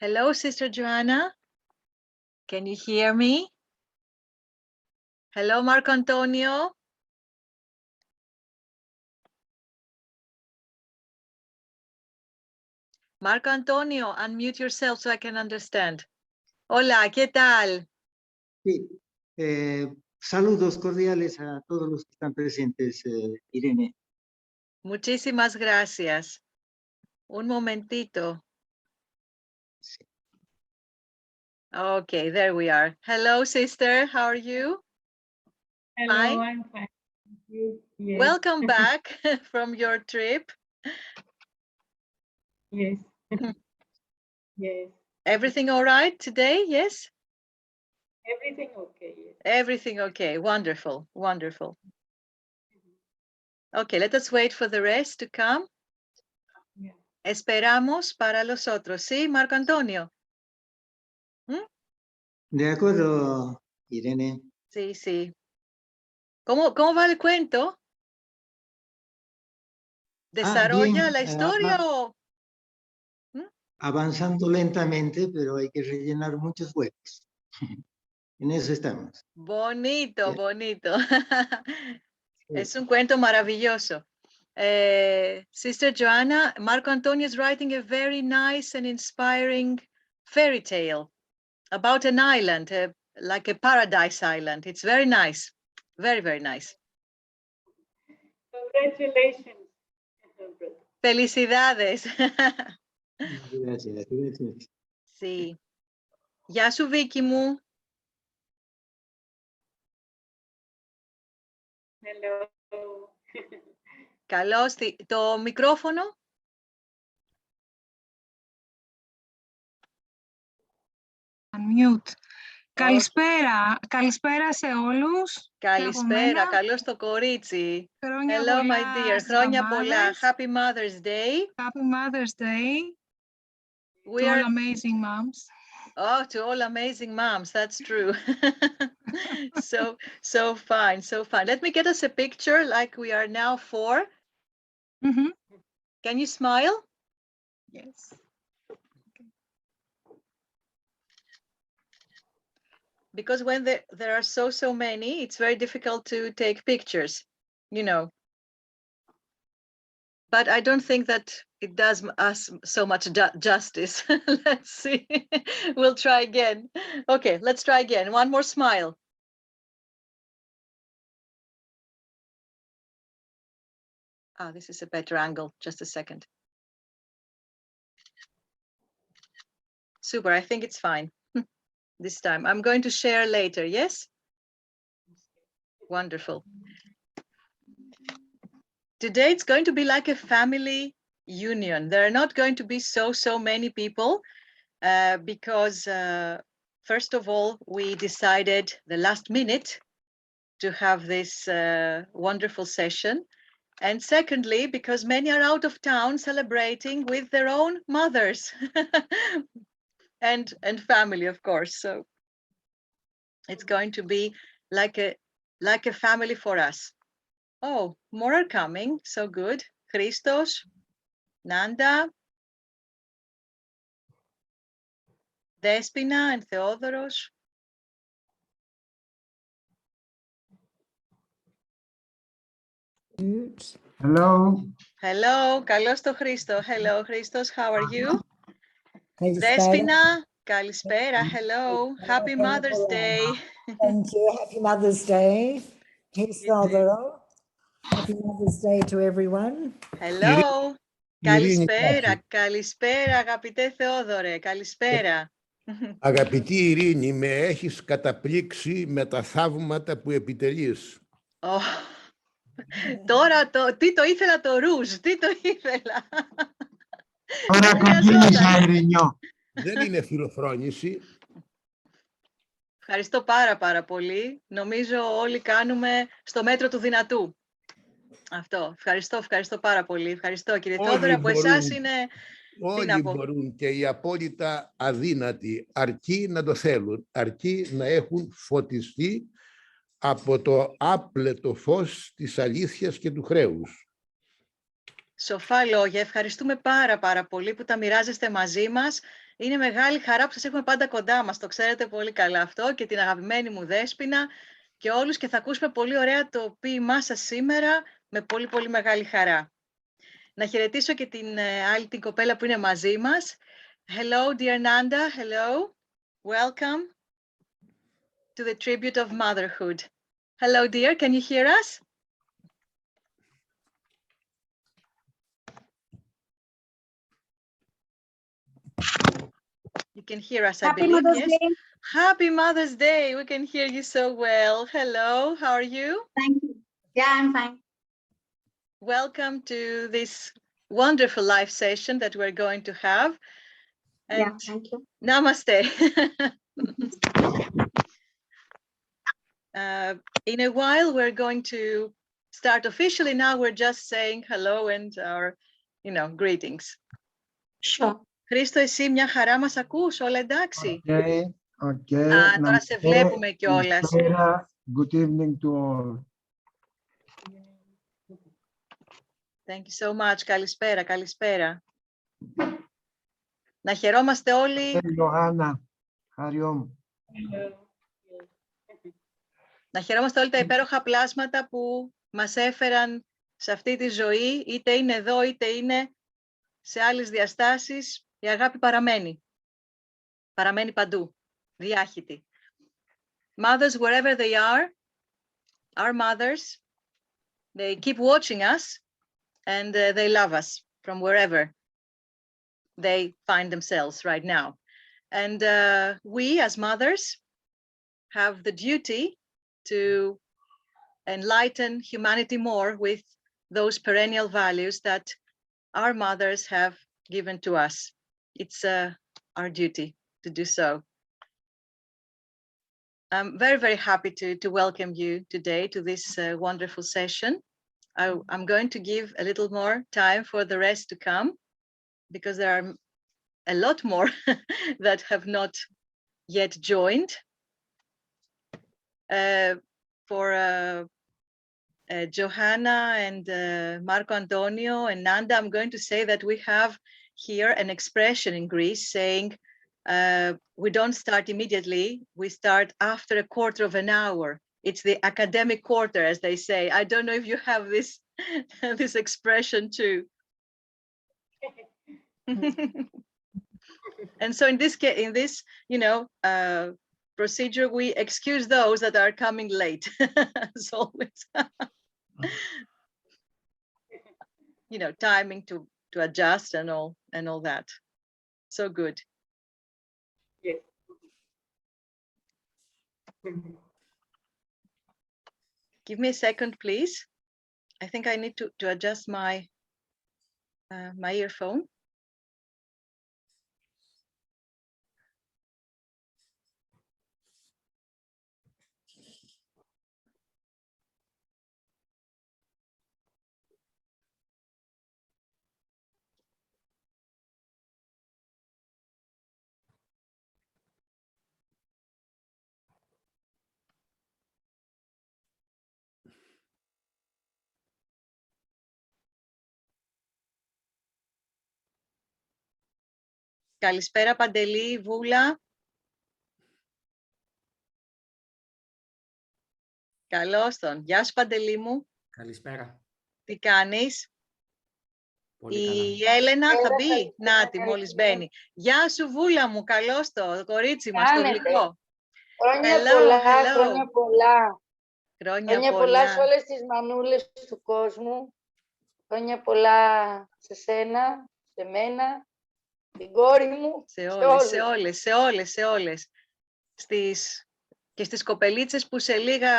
Hello, Sister Joanna. Can you hear me? Hello, Marco Antonio. Marco Antonio, unmute yourself so I can understand. Hola, ¿qué tal? Sí. Saludos cordiales a todos los que están presentes, Irene. Muchísimas gracias. Un momentito. Sí. Okay, there we are. Hello, sister. How are you? Hello, Fine. I'm fine. Thank you. Yes. Welcome back from your trip. Yes. Yes. Everything all right today? Yes? Everything okay. Yes. Everything okay. Wonderful. Wonderful. Okay, let us wait for the rest to come. Yeah. Esperamos para los otros. ¿Sí, Marco Antonio? De acuerdo, Irene. Sí, sí. ¿Cómo va el cuento? ¿Desarrolla Bien, la historia o...? avanzando lentamente, pero hay que rellenar muchos huecos. En eso estamos. Bonito, Yeah. bonito. Sí. Es un cuento maravilloso. Sister Joanna, Marco Antonio is writing a very nice and inspiring fairy tale about an island, like a paradise island. It's very nice. Very, very nice. Congratulations, brother. Felicidades. Gracias, gracias. Sí. Γεια σου, Βίκη μου. Hello. Καλώς. Το μικρόφωνο. Unmute. Καλησπέρα. Καλησπέρα σε όλους. Καλησπέρα. Καλώς το κορίτσι. Hello, my dear. Χρόνια πολλά. Happy Mother's Day. Happy Mother's Day. We to are all amazing moms. Oh, to all amazing moms. That's true. So fine. So fine. Let me get us a picture like we are now 4. Mm-hmm. Can you smile? Yes. Because when there are so many, it's very difficult to take pictures, you know. But I don't think that it does us so much justice. Let's see. We'll try again. Okay, let's try again. One more smile. Ah, this is a better angle. Just a second. Super, I think it's fine this time. I'm going to share later, yes? Wonderful. Today it's going to be like a family union. There are not going to be so many people because first of all, we decided the last minute to have this wonderful session. And secondly, because many are out of town celebrating with their own mothers and family, of course. So it's going to be like a family for us. Oh, more are coming. So good. Christos, Nanda, Despina, and Theodoros. Hello. Hello, καλώς το Χρήστο. Hello, Christos, how are you? Calispera. Despina, Calispera, hello. Happy Mother's Day. Thank you. Happy Mother's Day. Happy Mother's Day to everyone. Hello. Καλησπέρα, καλησπέρα, αγαπητέ Θεόδωρε, καλησπέρα. Αγαπητή Ειρήνη, με έχεις καταπλήξει με τα θαύματα που επιτελείς. Oh. Τώρα τι το ήθελα το ρούζ, τι το ήθελα. Τώρα κοντίνησα, Ειρήνιο. Δεν είναι φιλοφρόνηση. Ευχαριστώ πάρα πολύ. Νομίζω όλοι κάνουμε στο μέτρο του δυνατού. Αυτό. Ευχαριστώ πάρα πολύ. Ευχαριστώ κύριε Θεόδωρε. Από εσάς είναι... Όλοι μπορούν και οι απόλυτα αδύνατοι, αρκεί να το θέλουν, αρκεί να έχουν φωτιστεί από το άπλετο φως της αλήθειας και του χρέους. Σοφά λόγια. Ευχαριστούμε πάρα πολύ που τα μοιράζεστε μαζί μας Είναι μεγάλη χαρά που σας έχουμε πάντα κοντά μας, το ξέρετε πολύ καλά αυτό, και την αγαπημένη μου Δέσποινα και όλους, και θα ακούσουμε πολύ ωραία το ποίημά σας σήμερα με πολύ πολύ μεγάλη χαρά. Να χαιρετήσω και την άλλη την κοπέλα που είναι μαζί μας. Hello, dear Nanda. Hello. Welcome to the tribute of motherhood. Hello, dear. Can you hear us? You can hear us, I Happy believe. Mother's Yes. Day. Happy Mother's Day. We can hear you so well. Hello. How are you? Thank you. Yeah, I'm fine. Welcome to this wonderful live session that we're going to have. Yeah, And thank you. namaste. In a while, we're going to start officially. Now we're just saying hello and our, greetings. Sure. Χρήστο, εσύ μια χαρά μας ακούς, όλα εντάξει? Okay. Α, τώρα σε βλέπουμε κιόλας. Good evening to all. Thank you so much. Καλησπέρα, καλησπέρα. Να χαιρόμαστε όλοι. Johanna, Hariom. Να χαιρόμαστε όλοι τα υπέροχα πλάσματα που μας έφεραν σε αυτή τη ζωή, είτε είναι εδώ, είτε είναι σε άλλες διαστάσεις. Η αγάπη παραμένει. Παραμένει παντού, διάχυτη. Mothers, wherever they are, our mothers, they keep watching us and they love us from wherever they find themselves right now. And we as mothers have the duty to enlighten humanity more with those perennial values that our mothers have given to us. It's our duty to do so. I'm very, very happy to welcome you today to this wonderful session. I'm going to give a little more time for the rest to come, because there are a lot more that have not yet joined. For Johanna and Marco Antonio and Nanda, I'm going to say that we have here an expression in Greece saying, we don't start immediately, we start after a quarter of an hour. It's the academic quarter, as they say. I don't know if you have this, this expression too. And so in this case, procedure, we excuse those that are coming late, as always. Timing to adjust and all that. So good. Yes. Give me a second, please. I think I need to adjust my my earphone. Καλησπέρα Παντελή, Βούλα. Καλώς τον. Γεια σου Παντελή μου. Καλησπέρα. Τι κάνεις? Πολύ καλά. Η Έλενα θα μπει. Νάτι, μόλις μπαίνει. Γεια σου Βούλα μου, καλώς το κορίτσι μας, το γλυκό. Χρόνια Hello, πολλά, hello. χρόνια πολλά. Χρόνια πολλά σε όλες τις μανούλες του κόσμου. Χρόνια πολλά σε σένα, σε μένα, την κόρη μου, σε όλες. Και στις κοπελίτσες που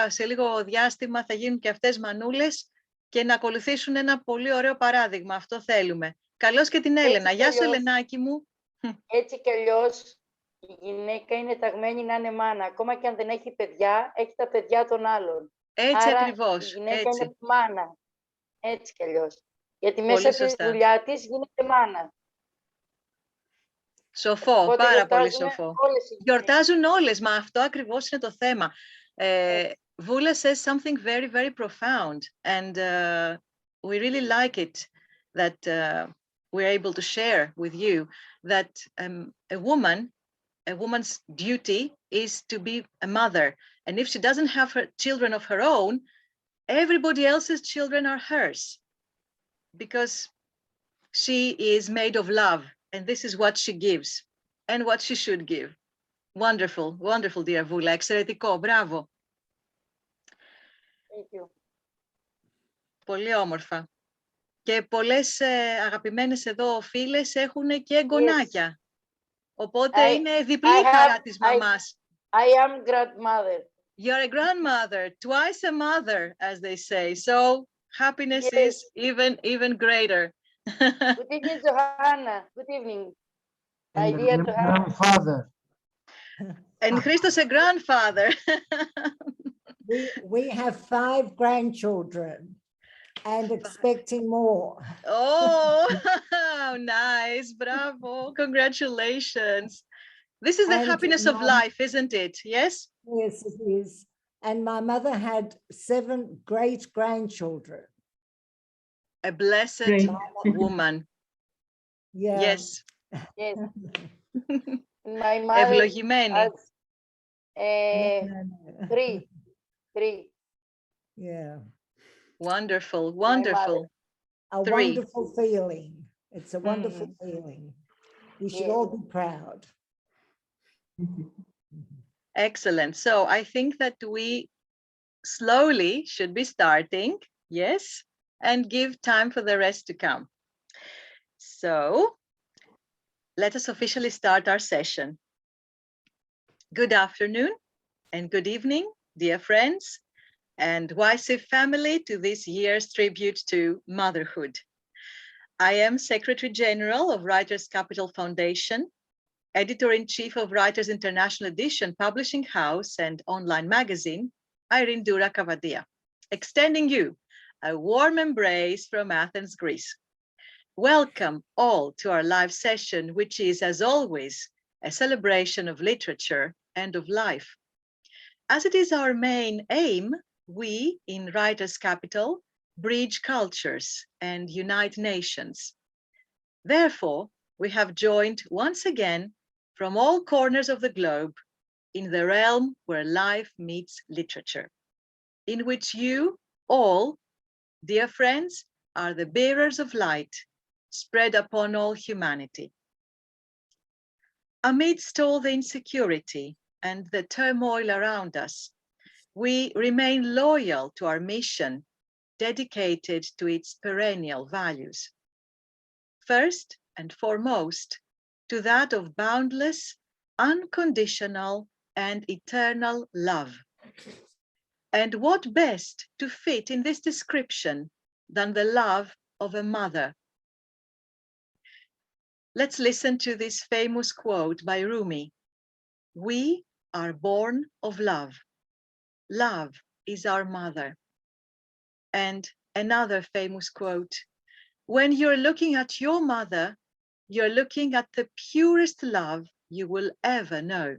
σε λίγο διάστημα θα γίνουν και αυτές μανούλες και να ακολουθήσουν ένα πολύ ωραίο παράδειγμα. Αυτό θέλουμε. Καλώς και την Έλενα. Γεια σου Ελενάκη μου. Έτσι κι αλλιώς η γυναίκα είναι ταγμένη να είναι μάνα. Ακόμα και αν δεν έχει παιδιά, έχει τα παιδιά των άλλων. Έτσι άρα, ακριβώς. Η γυναίκα έτσι. είναι μάνα. Έτσι κι αλλιώς. Γιατί Πολύ μέσα σωστά. στη δουλειά της γίνεται μάνα. Σοφό, Οπότε πάρα πολύ σοφό. όλες οι Γιορτάζουν όλες, μα αυτό ακριβώς είναι το θέμα. Vula says something very, very profound, and we really like it that we're able to share with you that a woman's duty is to be a mother. And if she doesn't have her children of her own, everybody else's children are hers, because she is made of love, and this is what she gives and what she should give. Wonderful, wonderful, dear Vula. Εξαιρετικό, μπράβο. Thank you. Πολύ όμορφα. Και πολλές αγαπημένες εδώ φίλες έχουν και εγγονάκια. Οπότε είναι διπλή η χαρά της μαμάς. I am grandmother. You're a grandmother, twice a mother, as they say. So happiness is even greater. Good evening, Johanna. Good evening. And Idea to have. grandfather. And Christos a grandfather. We have 5 grandchildren and expecting more. Oh, nice. Bravo. Congratulations. This is the And happiness of my- life, isn't it? Yes? Yes, it is. And my mother had 7 great grandchildren. A blessed Great. woman. Yeah. Yes. Yes. My mother Ευλογημένη. has No. 3. Yeah. Wonderful, My wonderful. A 3. wonderful feeling. It's a wonderful feeling. We should Yes. all be proud. Excellent. So I think that we slowly should be starting, yes, and give time for the rest to come. So let us officially start our session. Good afternoon and good evening, dear friends and YCIF family, to this year's tribute to motherhood. I am Secretary General of Writers' Capital Foundation, Editor-in-Chief of Writers International Edition publishing house and online magazine, Irene Dura Kavadia, extending you a warm embrace from Athens, Greece. Welcome all to our live session, which is, as always, a celebration of literature and of life. As it is our main aim, we in Writers' Capital bridge cultures and unite nations. Therefore, we have joined once again from all corners of the globe in the realm where life meets literature, in which you all, dear friends, are the bearers of light spread upon all humanity. Amidst all the insecurity and the turmoil around us, we remain loyal to our mission, dedicated to its perennial values. First and foremost, to that of boundless, unconditional, and eternal love. And what best to fit in this description than the love of a mother? Let's listen to this famous quote by Rumi. We are born of love. Love is our mother. And another famous quote, when you're looking at your mother, you're looking at the purest love you will ever know.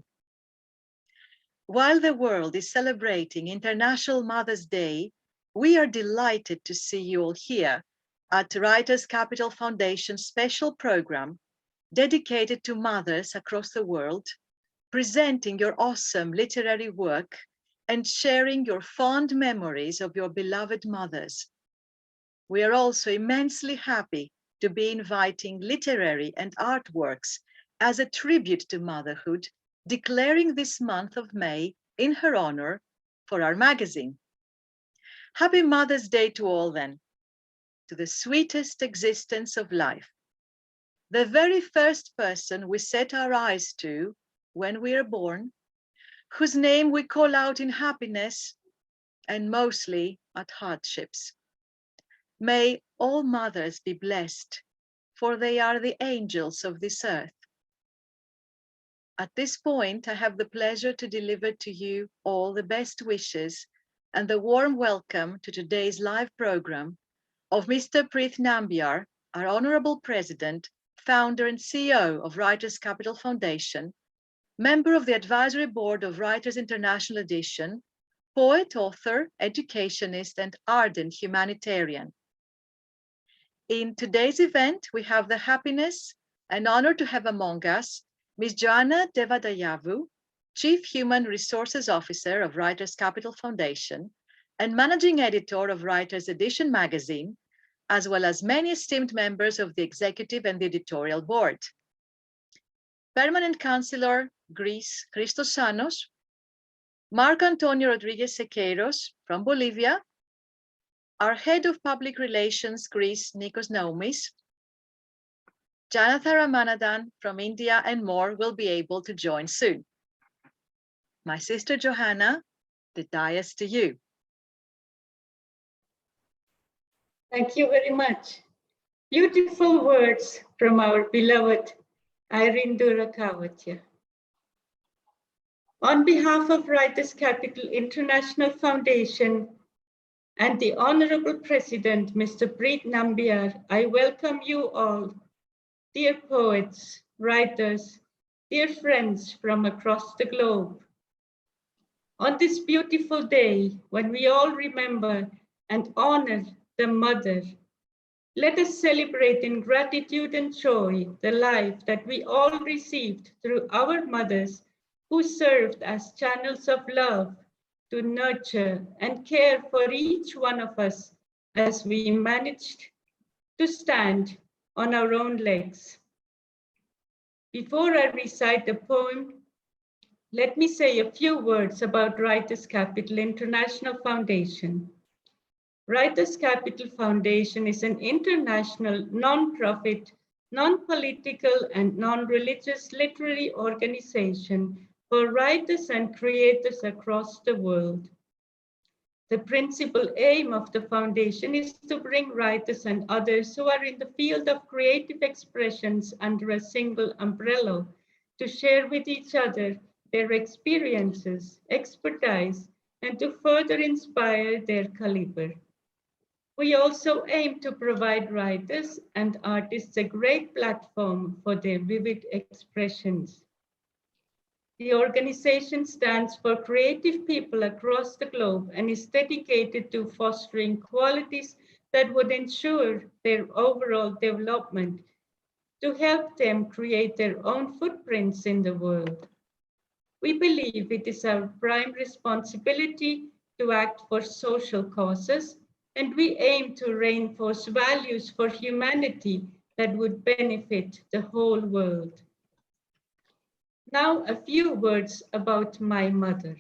While the world is celebrating International Mother's Day, we are delighted to see you all here at Writers' Capital Foundation's special program dedicated to mothers across the world, presenting your awesome literary work and sharing your fond memories of your beloved mothers. We are also immensely happy to be inviting literary and artworks as a tribute to motherhood, declaring this month of May in her honor for our magazine. Happy Mother's Day to all then, to the sweetest existence of life, the very first person we set our eyes to when we are born, whose name we call out in happiness and mostly at hardships. May all mothers be blessed, for they are the angels of this earth. At this point, I have the pleasure to deliver to you all the best wishes and the warm welcome to today's live program of Mr. Prith Nambiar, our Honorable President, Founder and CEO of Writers' Capital Foundation, member of the Advisory Board of Writers International Edition, poet, author, educationist, and ardent humanitarian. In today's event, we have the happiness and honor to have among us Ms. Joanna Devadayavu, Chief Human Resources Officer of Writers Capital Foundation and Managing Editor of Writers Edition magazine, as well as many esteemed members of the Executive and the Editorial Board. Permanent Councillor, Greece, Christos Sanos, Marco Antonio Rodriguez Sequeiros from Bolivia, our Head of Public Relations, Greece, Nikos Naoumis, Janatha Ramanathan from India, and more will be able to join soon. My sister Johanna, the dais to you. Thank you very much. Beautiful words from our beloved Irindura Kavatya. On behalf of Writers Capital International Foundation and the Honorable President, Mr. Preet Nambiar, I welcome you all, dear poets, writers, dear friends from across the globe. On this beautiful day, when we all remember and honor the mother, let us celebrate in gratitude and joy the life that we all received through our mothers who served as channels of love to nurture and care for each one of us as we managed to stand on our own legs. Before I recite the poem, let me say a few words about Writers Capital International Foundation. Writers Capital Foundation is an international, non-profit, non-political, and non-religious literary organization for writers and creators across the world. The principal aim of the foundation is to bring writers and others who are in the field of creative expressions under a single umbrella to share with each other their experiences, expertise, and to further inspire their caliber. We also aim to provide writers and artists a great platform for their vivid expressions. The organization stands for creative people across the globe and is dedicated to fostering qualities that would ensure their overall development to help them create their own footprints in the world. We believe it is our prime responsibility to act for social causes, and we aim to reinforce values for humanity that would benefit the whole world. Now, a few words about my mother.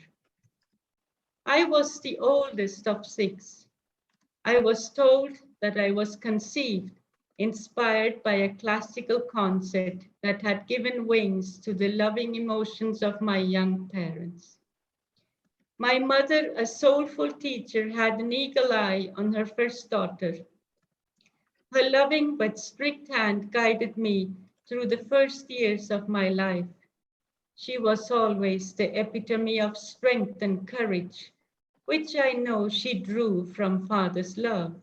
I was the oldest of 6. I was told that I was conceived, inspired by a classical concert that had given wings to the loving emotions of my young parents. My mother, a soulful teacher, had an eagle eye on her first daughter. Her loving but strict hand guided me through the first years of my life. She was always the epitome of strength and courage, which I know she drew from Father's love.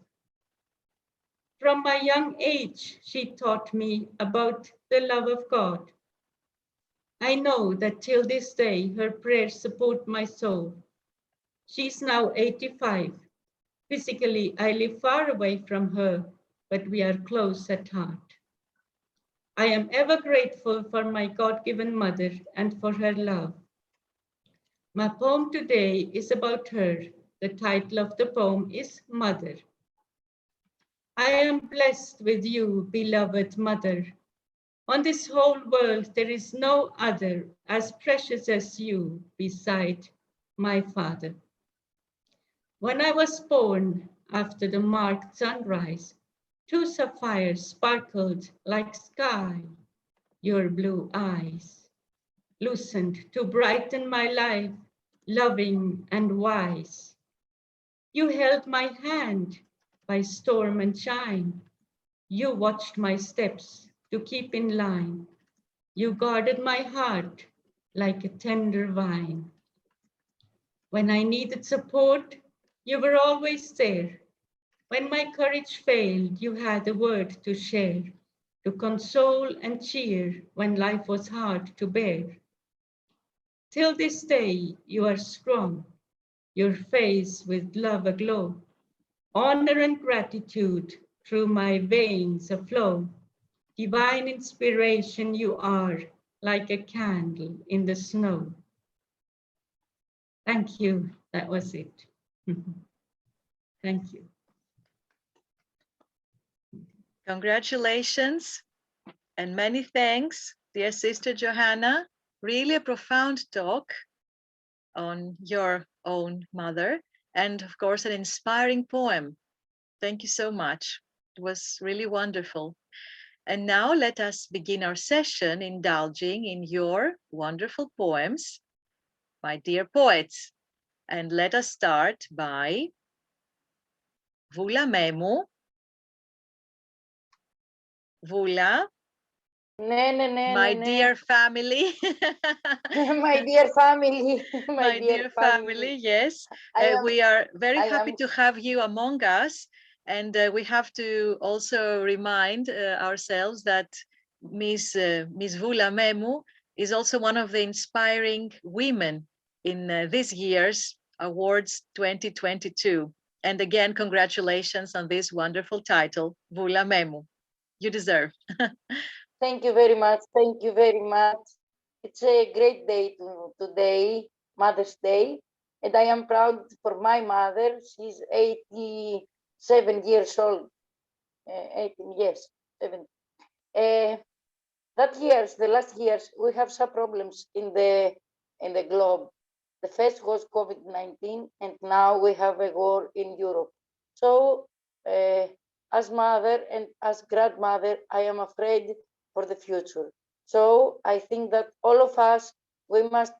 From my young age, she taught me about the love of God. I know that till this day, her prayers support my soul. She's now 85. Physically, I live far away from her, but we are close at heart. I am ever grateful for my God-given mother and for her love. My poem today is about her. The title of the poem is Mother. I am blessed with you, beloved mother. On this whole world, there is no other as precious as you beside my father. When I was born, after the marked sunrise, 2 sapphires sparkled like sky. Your blue eyes, loosened to brighten my life, loving and wise. You held my hand by storm and shine. You watched my steps to keep in line. You guarded my heart like a tender vine. When I needed support, you were always there. When my courage failed, you had a word to share, to console and cheer when life was hard to bear. Till this day, you are strong, your face with love aglow. Honor and gratitude through my veins a flow. Divine inspiration you are, like a candle in the snow. Thank you. That was it. Thank you. Congratulations and many thanks, dear Sister Johanna. Really a profound talk on your own mother, and of course an inspiring poem. Thank you so much. It was really wonderful. And now let us begin our session indulging in your wonderful poems, my dear poets. And let us start by Vula Memu. Vula, my dear family. My dear family. My dear family, yes. We are very happy to have you among us. And we have to also remind ourselves that Miss Vula Memu is also one of the inspiring women in this year's Awards 2022. And again, congratulations on this wonderful title, Vula Memu. You deserve. Thank you very much. Thank you very much. It's a great day today, Mother's Day, and I am proud for my mother. She's 87 years old. 18 years, 7. The last years, we have some problems in the globe. The first was COVID-19, and now we have a war in Europe. So, as mother and as grandmother, I am afraid for the future. So I think that all of us, we must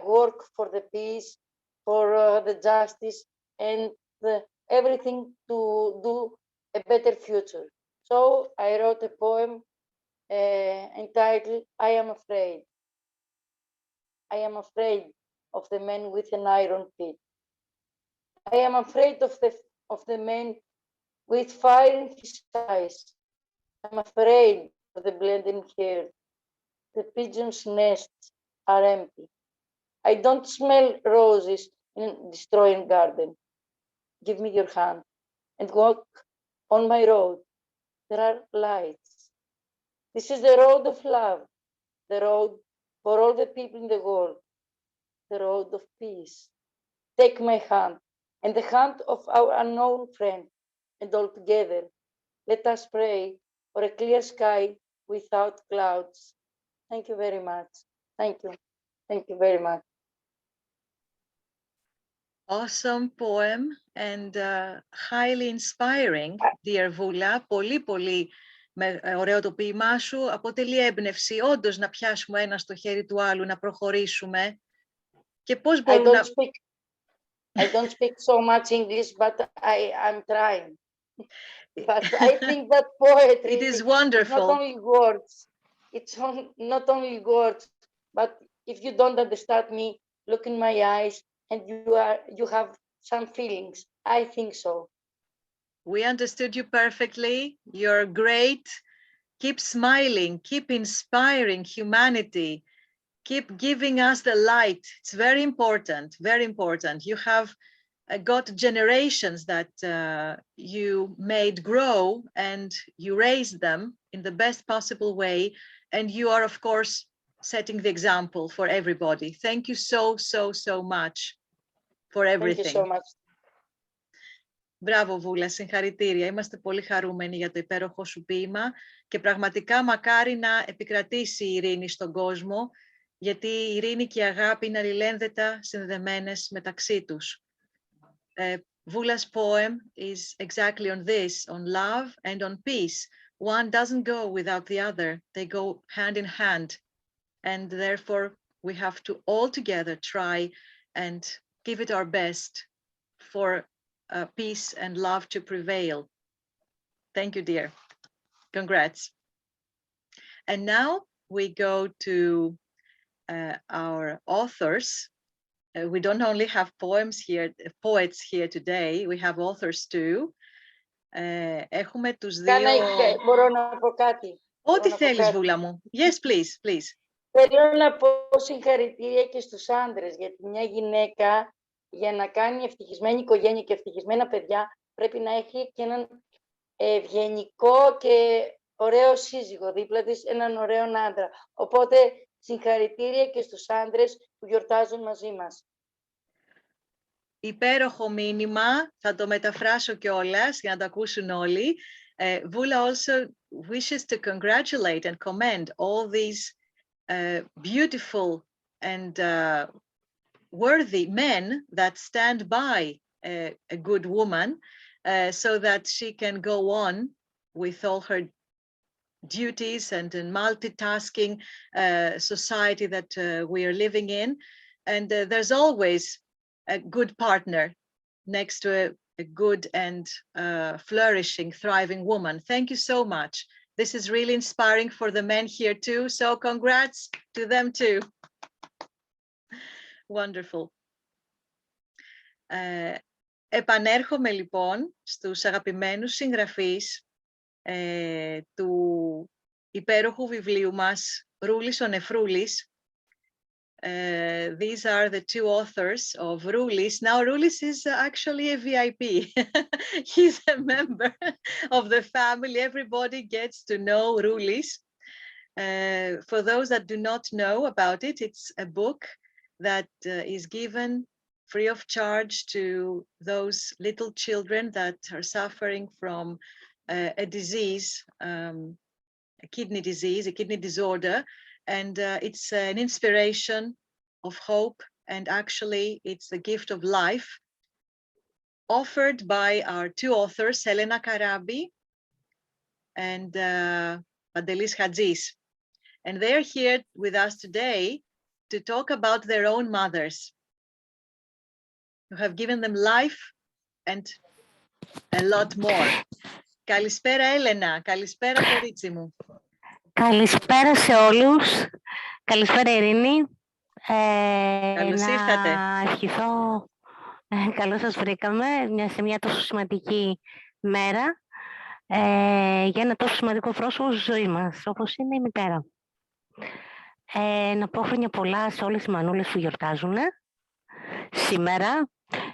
work for the peace, for the justice, and everything to do a better future. So I wrote a poem entitled, I Am Afraid. I am afraid of the man with an iron feet. I am afraid of the man with fire in his eyes. I'm afraid of the blending hair. The pigeons' nests are empty. I don't smell roses in a destroying garden. Give me your hand and walk on my road. There are lights. This is the road of love, the road for all the people in the world, the road of peace. Take my hand and the hand of our unknown friend, and all together, let us pray for a clear sky without clouds. Thank you very much. Thank you. Thank you very much. Awesome poem and highly inspiring, dear Vula. Πολύ, πολύ ωραίο το ποίημά σου. Αποτελεί έμπνευση όντως να πιάσουμε ένα στο χέρι του άλλου, να προχωρήσουμε. Και πώς μπορούμε να... I don't speak so much English, but I'm trying. But I think that poetry it is wonderful. Not only words. It's not only words, but if you don't understand me, look in my eyes, and you have some feelings. I think so. We understood you perfectly. You're great. Keep smiling. Keep inspiring humanity. Keep giving us the light. It's very important, very important. You have got generations that you made grow and you raised them in the best possible way. And you are, of course, setting the example for everybody. Thank you so, so, so much for everything. Thank you so much. Μπράβο Βούλα, συγχαρητήρια. Είμαστε πολύ χαρούμενοι για το υπέροχο σου ποίημα και πραγματικά μακάρι να επικρατήσει η ειρήνη στον κόσμο, γιατί η ειρήνη και η αγάπη είναι αλληλένδετα συνδεμένες μεταξύ τους. Vula's poem is exactly on this, on love and on peace. One doesn't go without the other. They go hand in hand. And therefore, we have to all together try and give it our best for peace and love to prevail. Thank you, dear. Congrats. And now we go to our authors. We don't only have poets here today, we have authors too. Έχουμε τους δύο... Μπορώ να πω κάτι. Ό,τι θέλεις, Βούλα μου. Yes, please, please. Θέλω να πω συγχαρητήρια και στους άντρες, γιατί μια γυναίκα για να κάνει ευτυχισμένη οικογένεια και ευτυχισμένα παιδιά πρέπει να έχει και έναν ευγενικό και ωραίο σύζυγο δίπλα της, έναν ωραίο άντρα. Οπότε συγχαρητήρια και στους άντρες που γιορτάζουν μαζί μας. Υπέροχο μήνυμα, θα το μεταφράσω κιόλας για να το ακούσουν όλοι. Vula also wishes to congratulate and commend all these beautiful and worthy men that stand by a good woman so that she can go on with all her duties and in multitasking society that we are living in. And there's always a good partner next to a good and flourishing, thriving woman. Thank you so much. This is really inspiring for the men here too. So congrats to them too. Wonderful. Επανέρχομαι λοιπόν στους αγαπημένους συγγραφείς του υπέροχου βιβλίου μας, Ρούλης ο Νεφρούλης. These are the two authors of Rulis. Now Rulis is actually a VIP. He's a member of the family. Everybody gets to know Rulis. For those that do not know about it, it's a book that is given free of charge to those little children that are suffering from a disease, a kidney disease, a kidney disorder. And it's an inspiration of hope, and actually it's the gift of life offered by our two authors, Elena Karabi and Pantelis Hadjis. And they're here with us today to talk about their own mothers who have given them life and a lot more. Calispera, Elena. Calispera, κορίτσι μου. Καλησπέρα σε όλους. Καλησπέρα Ειρήνη. Καλώς ήρθατε. Να ευχηθώ, καλώς σας βρήκαμε σε μια τόσο σημαντική μέρα για ένα τόσο σημαντικό πρόσωπο στη ζωή μας, όπως είναι η μητέρα. Να πω χρόνια πολλά σε όλες τις μανούλες που γιορτάζουν σήμερα.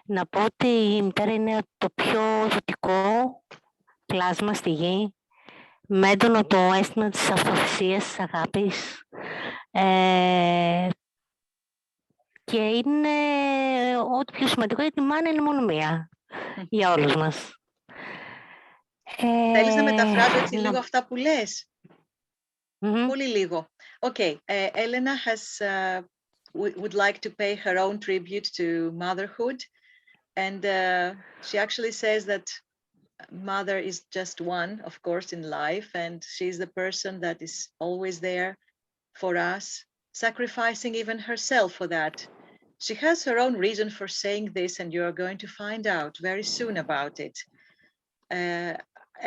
Να πω ότι η μητέρα είναι το πιο ζωτικό πλάσμα στη γη, με έντονο το αίσθημα της αυτοθυσίας, της αγάπης, και είναι ό,τι πιο σημαντικό, γιατί η μάνα είναι μόνο μία για όλους μας. Θέλεις να μεταφράσω έτσι λίγο αυτά που λες? Πολύ λίγο. Okay, Elena would like to pay her own tribute to motherhood, and she actually says that mother is just one, of course, in life, and she's the person that is always there for us, sacrificing even herself for that. She has her own reason for saying this, and you are going to find out very soon about it.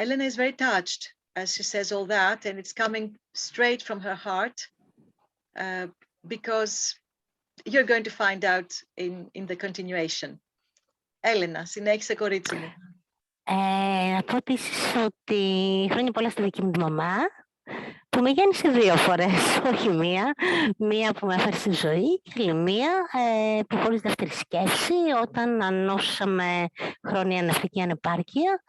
Elena is very touched as she says all that, and it's coming straight from her heart, because you're going to find out in the continuation. Elena, συνέχισε κορίτσι μου. Να πω επίσης ότι χρόνια πολλά στη δική μου τη μαμά, που με γέννησε 2 φορές, όχι μία. Μία που με έφερε στη ζωή και άλλη μία που χωρίς δεύτερη σκέψη, όταν ανώσαμε χρόνια ναυτική ανεπάρκεια,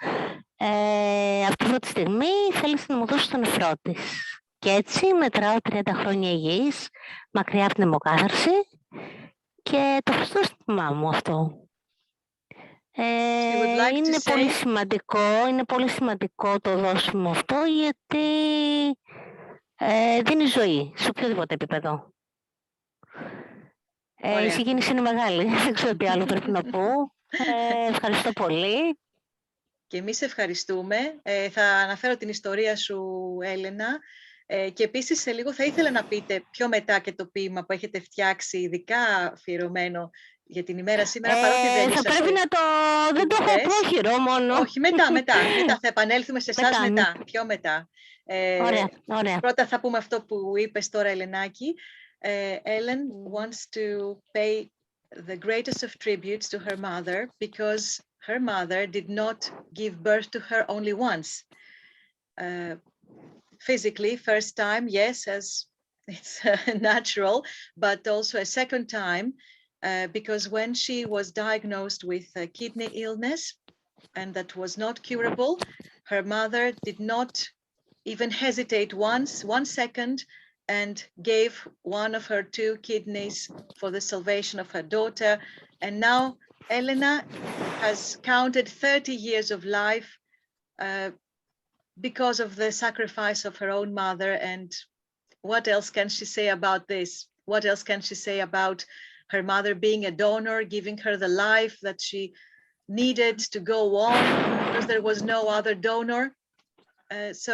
αυτή τη στιγμή θέλησε να μου δώσει τον νεφρό της. Και έτσι μετράω 30 χρόνια υγιής, μακριά από την αιμοκάθαρση, και το ευχαριστώ στη μαμά μου αυτό. Είναι πολύ σημαντικό το δώσιμο αυτό, γιατί δίνει ζωή σε οποιοδήποτε επίπεδο. Η συγκίνηση είναι μεγάλη, δεν ξέρω τι άλλο πρέπει να πω. Ευχαριστώ πολύ. Και εμείς ευχαριστούμε. Θα αναφέρω την ιστορία σου, Έλενα. Και επίσης σε λίγο θα ήθελα να πείτε πιο μετά και το ποίημα που έχετε φτιάξει, ειδικά αφιερωμένο για την ημέρα σήμερα, παρότι δεν είσαστε. Θα πρέπει να το... δεν το έχω πρόχειρο μόνο. Όχι, μετά θα επανέλθουμε σε εσάς μετά, πιο μετά. Ωραία. Πρώτα θα πούμε αυτό που είπες τώρα, Ελενάκη. Ellen wants to pay the greatest of tributes to her mother, because her mother did not give birth to her only once. Physically, first time, yes, as it's natural, but also a second time, because when she was diagnosed with a kidney illness, and that was not curable, her mother did not even hesitate one second and gave one of her 2 kidneys for the salvation of her daughter. And now Elena has counted 30 years of life because of the sacrifice of her own mother. And what else can she say about this? What else can she say about her mother being a donor, giving her the life that she needed to go on because there was no other donor? So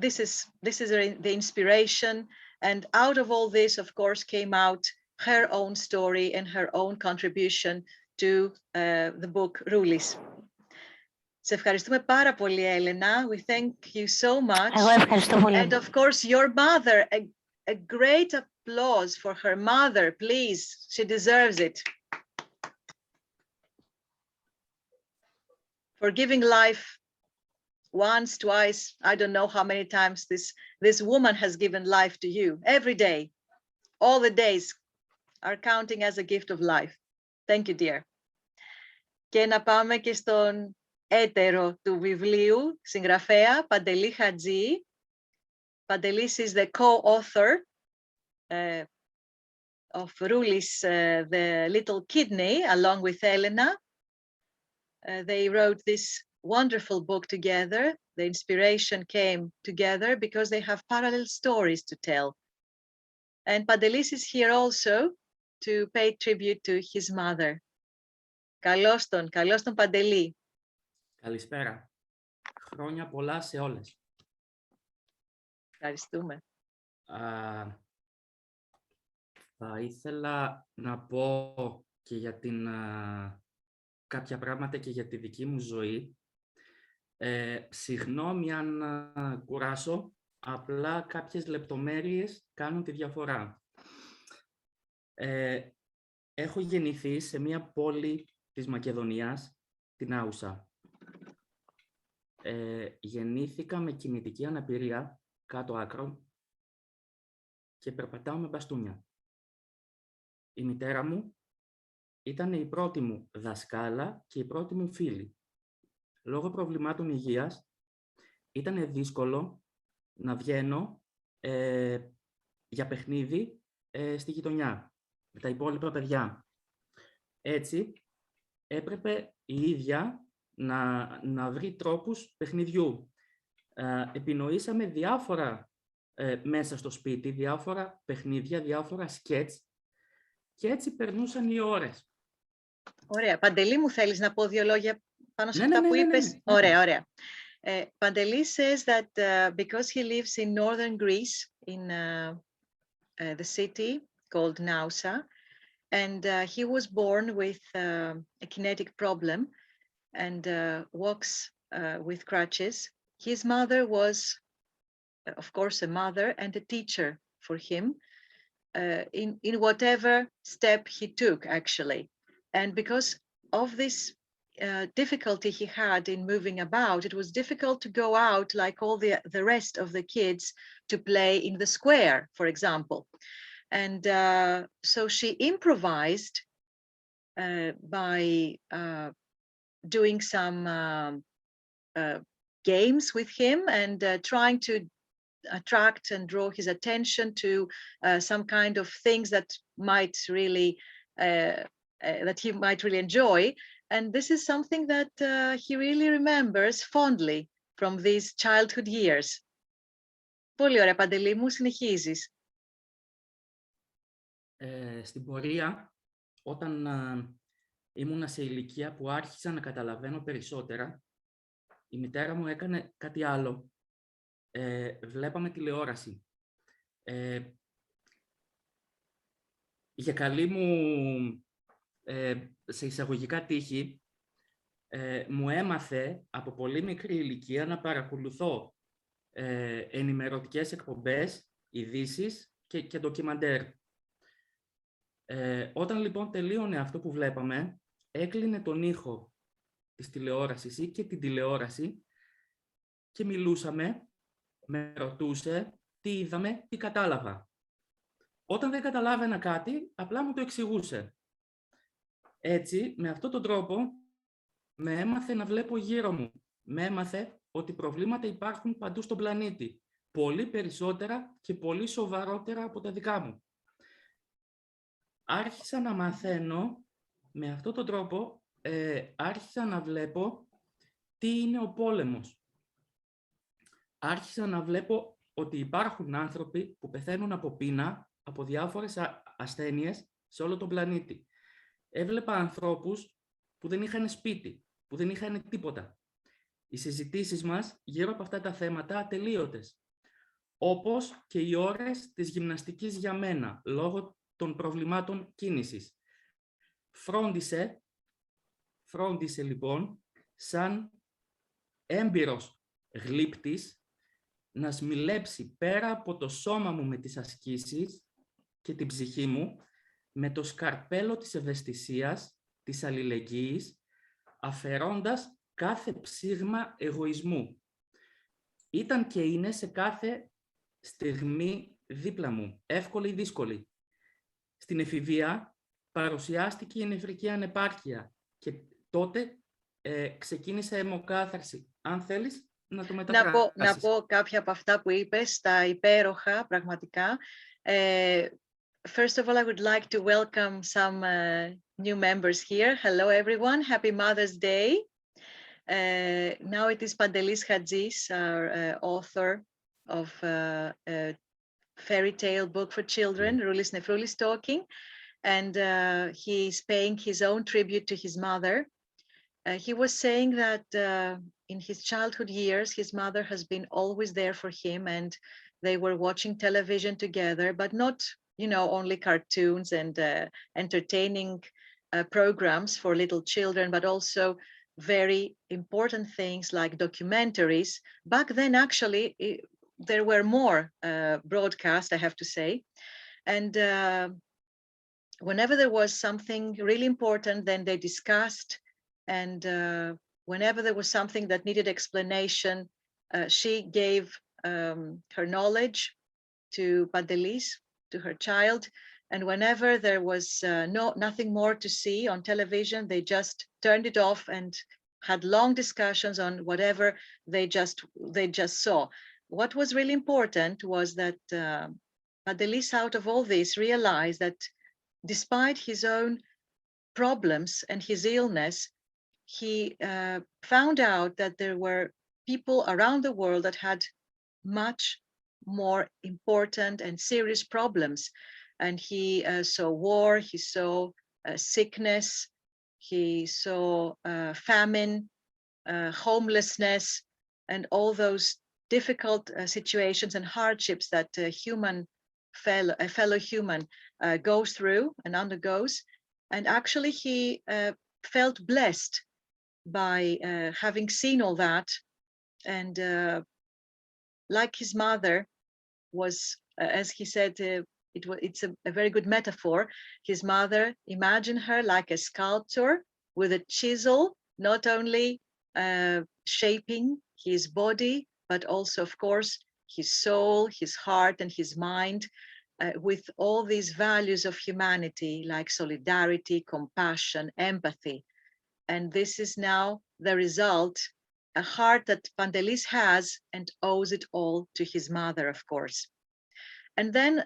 this is the inspiration. And out of all this, of course, came out her own story and her own contribution to the book Rulis. Σε ευχαριστούμε πάρα πολύ, Elena. We thank you so much. Εγώ ευχαριστώ πολύ. And of course, your mother, a great applause for her mother, please. She deserves it. For giving life once, twice, I don't know how many times this woman has given life to you. Every day, all the days are counting as a gift of life. Thank you, dear. Και να πάμε και στον έτερο του βιβλίου, συγγραφέα, Παντελή Χατζή. Pantelis is the co-author of Rulis, The Little Kidney, along with Elena. They wrote this wonderful book together. The inspiration came together because they have parallel stories to tell. And Pantelis is here also to pay tribute to his mother. Καλώς τον Παντελή. Καλησπέρα. Χρόνια πολλά σε όλες. Ευχαριστούμε. Θα ήθελα να πω και για κάποια πράγματα και για τη δική μου ζωή. Συγγνώμη αν κουράσω, απλά κάποιες λεπτομέρειες κάνουν τη διαφορά. Έχω γεννηθεί σε μια πόλη της Μακεδονίας, την Άουσα. Γεννήθηκα με κινητική αναπηρία, κάτω άκρο, και περπατάω με μπαστούνια. Η μητέρα μου ήταν η πρώτη μου δασκάλα και η πρώτη μου φίλη. Λόγω προβλημάτων υγείας, ήταν δύσκολο να βγαίνω για παιχνίδι στη γειτονιά με τα υπόλοιπα παιδιά. Έτσι, έπρεπε η ίδια να βρει τρόπους παιχνιδιού. Επινοήσαμε διάφορα μέσα στο σπίτι, διάφορα παιχνίδια, διάφορα σκέτς και έτσι περνούσαν οι ώρες. Ωραία. Παντελή, μου θέλεις να πω 2 λόγια πάνω σε αυτά που είπες? Ωραία. Panteli says that because he lives in northern Greece, in the city called Nausa, and he was born with a kinetic problem and walks with crutches. His mother was, of course, a mother and a teacher for him in whatever step he took, actually. And because of this difficulty he had in moving about, it was difficult to go out like all the rest of the kids to play in the square, for example. And so she improvised by doing some games with him and trying to attract and draw his attention to some kind of things that might really that he might really enjoy. And this is something that he really remembers fondly from these childhood years. Πολύ ωραία, Παντελή μου, συνεχίζεις. Στην πορεία, όταν ήμουνα σε ηλικία που άρχισα να καταλαβαίνω περισσότερα, η μητέρα μου έκανε κάτι άλλο. Βλέπαμε τηλεόραση. Για καλή μου, σε εισαγωγικά τύχη, μου έμαθε από πολύ μικρή ηλικία να παρακολουθώ ενημερωτικές εκπομπές, ειδήσεις και ντοκιμαντέρ. Όταν λοιπόν τελείωνε αυτό που βλέπαμε, έκλεινε τον ήχο της τηλεόρασης ή και την τηλεόραση και μιλούσαμε, με ρωτούσε τι είδαμε, τι κατάλαβα. Όταν δεν καταλάβαινα κάτι, απλά μου το εξηγούσε. Έτσι, με αυτόν τον τρόπο, με έμαθε να βλέπω γύρω μου. Με έμαθε ότι προβλήματα υπάρχουν παντού στον πλανήτη. Πολύ περισσότερα και πολύ σοβαρότερα από τα δικά μου. Άρχισα να μαθαίνω, με αυτόν τον τρόπο, άρχισα να βλέπω τι είναι ο πόλεμος. Άρχισα να βλέπω ότι υπάρχουν άνθρωποι που πεθαίνουν από πείνα, από διάφορες ασθένειες σε όλο τον πλανήτη. Έβλεπα ανθρώπους που δεν είχαν σπίτι, που δεν είχαν τίποτα. Οι συζητήσεις μας γύρω από αυτά τα θέματα ατελείωτες. Όπως και οι ώρες της γυμναστικής για μένα, λόγω των προβλημάτων κίνησης. Φρόντισε λοιπόν, σαν έμπειρος γλύπτης, να σμιλέψει πέρα από το σώμα μου με τις ασκήσεις και την ψυχή μου, με το σκαρπέλο της ευαισθησίας, της αλληλεγγύης, αφαιρώντας κάθε ψήγμα εγωισμού. Ήταν και είναι σε κάθε στιγμή δίπλα μου, εύκολη ή δύσκολη. Στην εφηβεία παρουσιάστηκε η νεφρική ανεπάρκεια και τότε ξεκίνησε αιμοκάθαρση. Αν θέλεις να το μεταφράσεις. Να πω κάποια από αυτά που είπες, τα υπέροχα πραγματικά. First of all, I would like to welcome some new members here. Hello, everyone. Happy Mother's Day. Now it is Pantelis Hadjis, our author of a fairy tale book for children, Rulis Nefrulis Talking, and he's paying his own tribute to his mother. He was saying that in his childhood years, his mother has been always there for him, and they were watching television together, but not, you know, only cartoons and entertaining programs for little children, but also very important things like documentaries. Back then, actually, there were more broadcasts, I have to say. And whenever there was something really important, then they discussed. And whenever there was something that needed explanation, she gave her knowledge to Pantelis, to her child. And whenever there was nothing more to see on television, they just turned it off and had long discussions on whatever they just saw. What was really important was that Pantelis, out of all this, realized that despite his own problems and his illness, he found out that there were people around the world that had much more important and serious problems. And he saw war, he saw sickness, he saw famine, homelessness, and all those difficult situations and hardships that a fellow human goes through and undergoes. And actually he felt blessed by having seen all that. And like his mother was, as he said, it's a very good metaphor. His mother, imagine her like a sculptor with a chisel, not only shaping his body, but also, of course, his soul, his heart, and his mind, with all these values of humanity, like solidarity, compassion, empathy. And this is now the result, a heart that Pantelis has and owes it all to his mother, of course. And then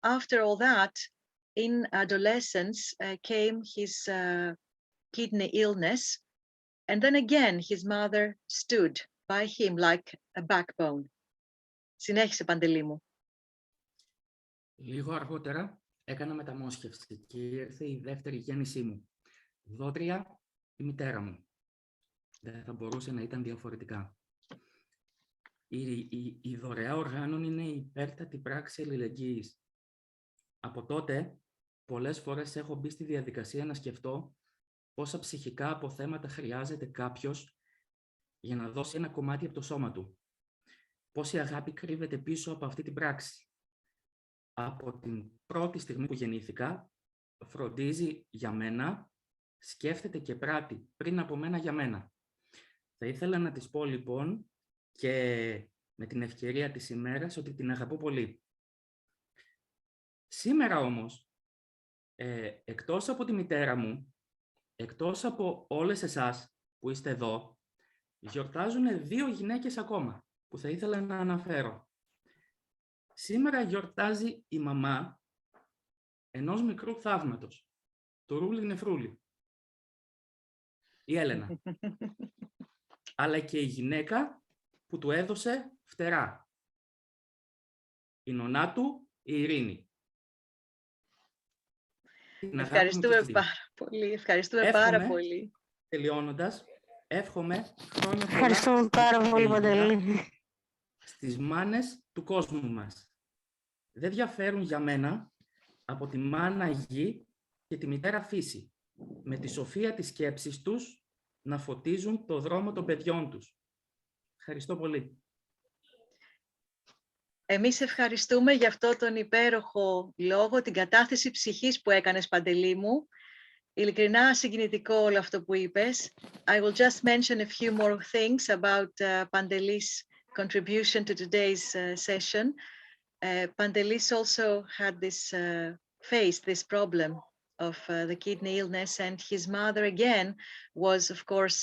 after all that, in adolescence came his kidney illness. And then again, his mother stood by him like a backbone. Συνέχισε, Παντελή μου. Λίγο αργότερα έκανα μεταμόσχευση και ήρθε η δεύτερη γέννησή μου. Δότρια, η μητέρα μου. Δεν θα μπορούσε να ήταν διαφορετικά. Η δωρεά οργάνων είναι η υπέρτατη πράξη αλληλεγγύης. Από τότε, πολλές φορές έχω μπει στη διαδικασία να σκεφτώ πόσα ψυχικά αποθέματα χρειάζεται κάποιος για να δώσει ένα κομμάτι από το σώμα του. Πόση αγάπη κρύβεται πίσω από αυτή την πράξη. Από την πρώτη στιγμή που γεννήθηκα, φροντίζει για μένα, σκέφτεται και πράττει πριν από μένα για μένα. Θα ήθελα να της πω λοιπόν και με την ευκαιρία της ημέρας ότι την αγαπώ πολύ. Σήμερα όμως, εκτός από τη μητέρα μου, εκτός από όλες εσάς που είστε εδώ, Γιορτάζουν δύο γυναίκες ακόμα που θα ήθελα να αναφέρω. Σήμερα γιορτάζει η μαμά ενός μικρού θαύματος, του Ρούλη Νεφρούλη, η Έλενα. Αλλά και η γυναίκα που του έδωσε φτερά, η νονά του, η Ειρήνη. Ευχαριστούμε πάρα πολύ. Ευχαριστούμε πάρα πολύ. Τελειώνοντας, εύχομαι χρόνια πολλά. Ευχαριστούμε πάρα πολύ, Παντελή. Στις μάνες του κόσμου μας. Δεν διαφέρουν για μένα από τη μάνα γη και τη μητέρα φύση, με τη σοφία της σκέψης τους να φωτίζουν το δρόμο των παιδιών τους. Ευχαριστώ πολύ. Εμείς ευχαριστούμε για αυτό τον υπέροχο λόγο, την κατάθεση ψυχής που έκανες, Παντελή μου. Ειλικρινά συγκινητικό όλο αυτό που είπες. I will just mention a few more things about Pandeli's contribution to today's session. Pandelis also had faced this problem of the kidney illness, and his mother again was, of course,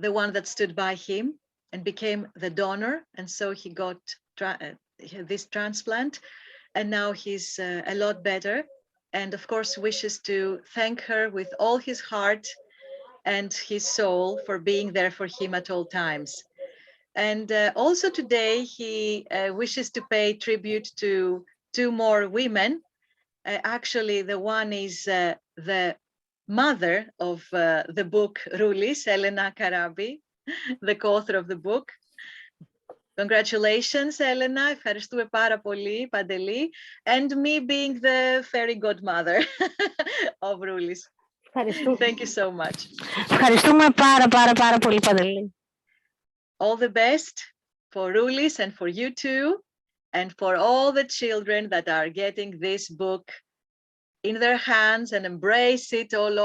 the one that stood by him and became the donor, and so he got this transplant, and now he's a lot better, and of course wishes to thank her with all his heart and his soul for being there for him at all times. And also today he wishes to pay tribute to two more women. Actually, the one is the mother of the book Rulis, Elena Karabi, the co-author of the book. Congratulations, Elena. Ευχαριστούμε πάρα πολύ, Παντελή. And me being the fairy godmother of Rulis. Thank you so much. Ευχαριστούμε πάρα πολύ, Παντελή. All the best for Rulis and for you too, and for all the children that are getting this book in their hands and embrace it all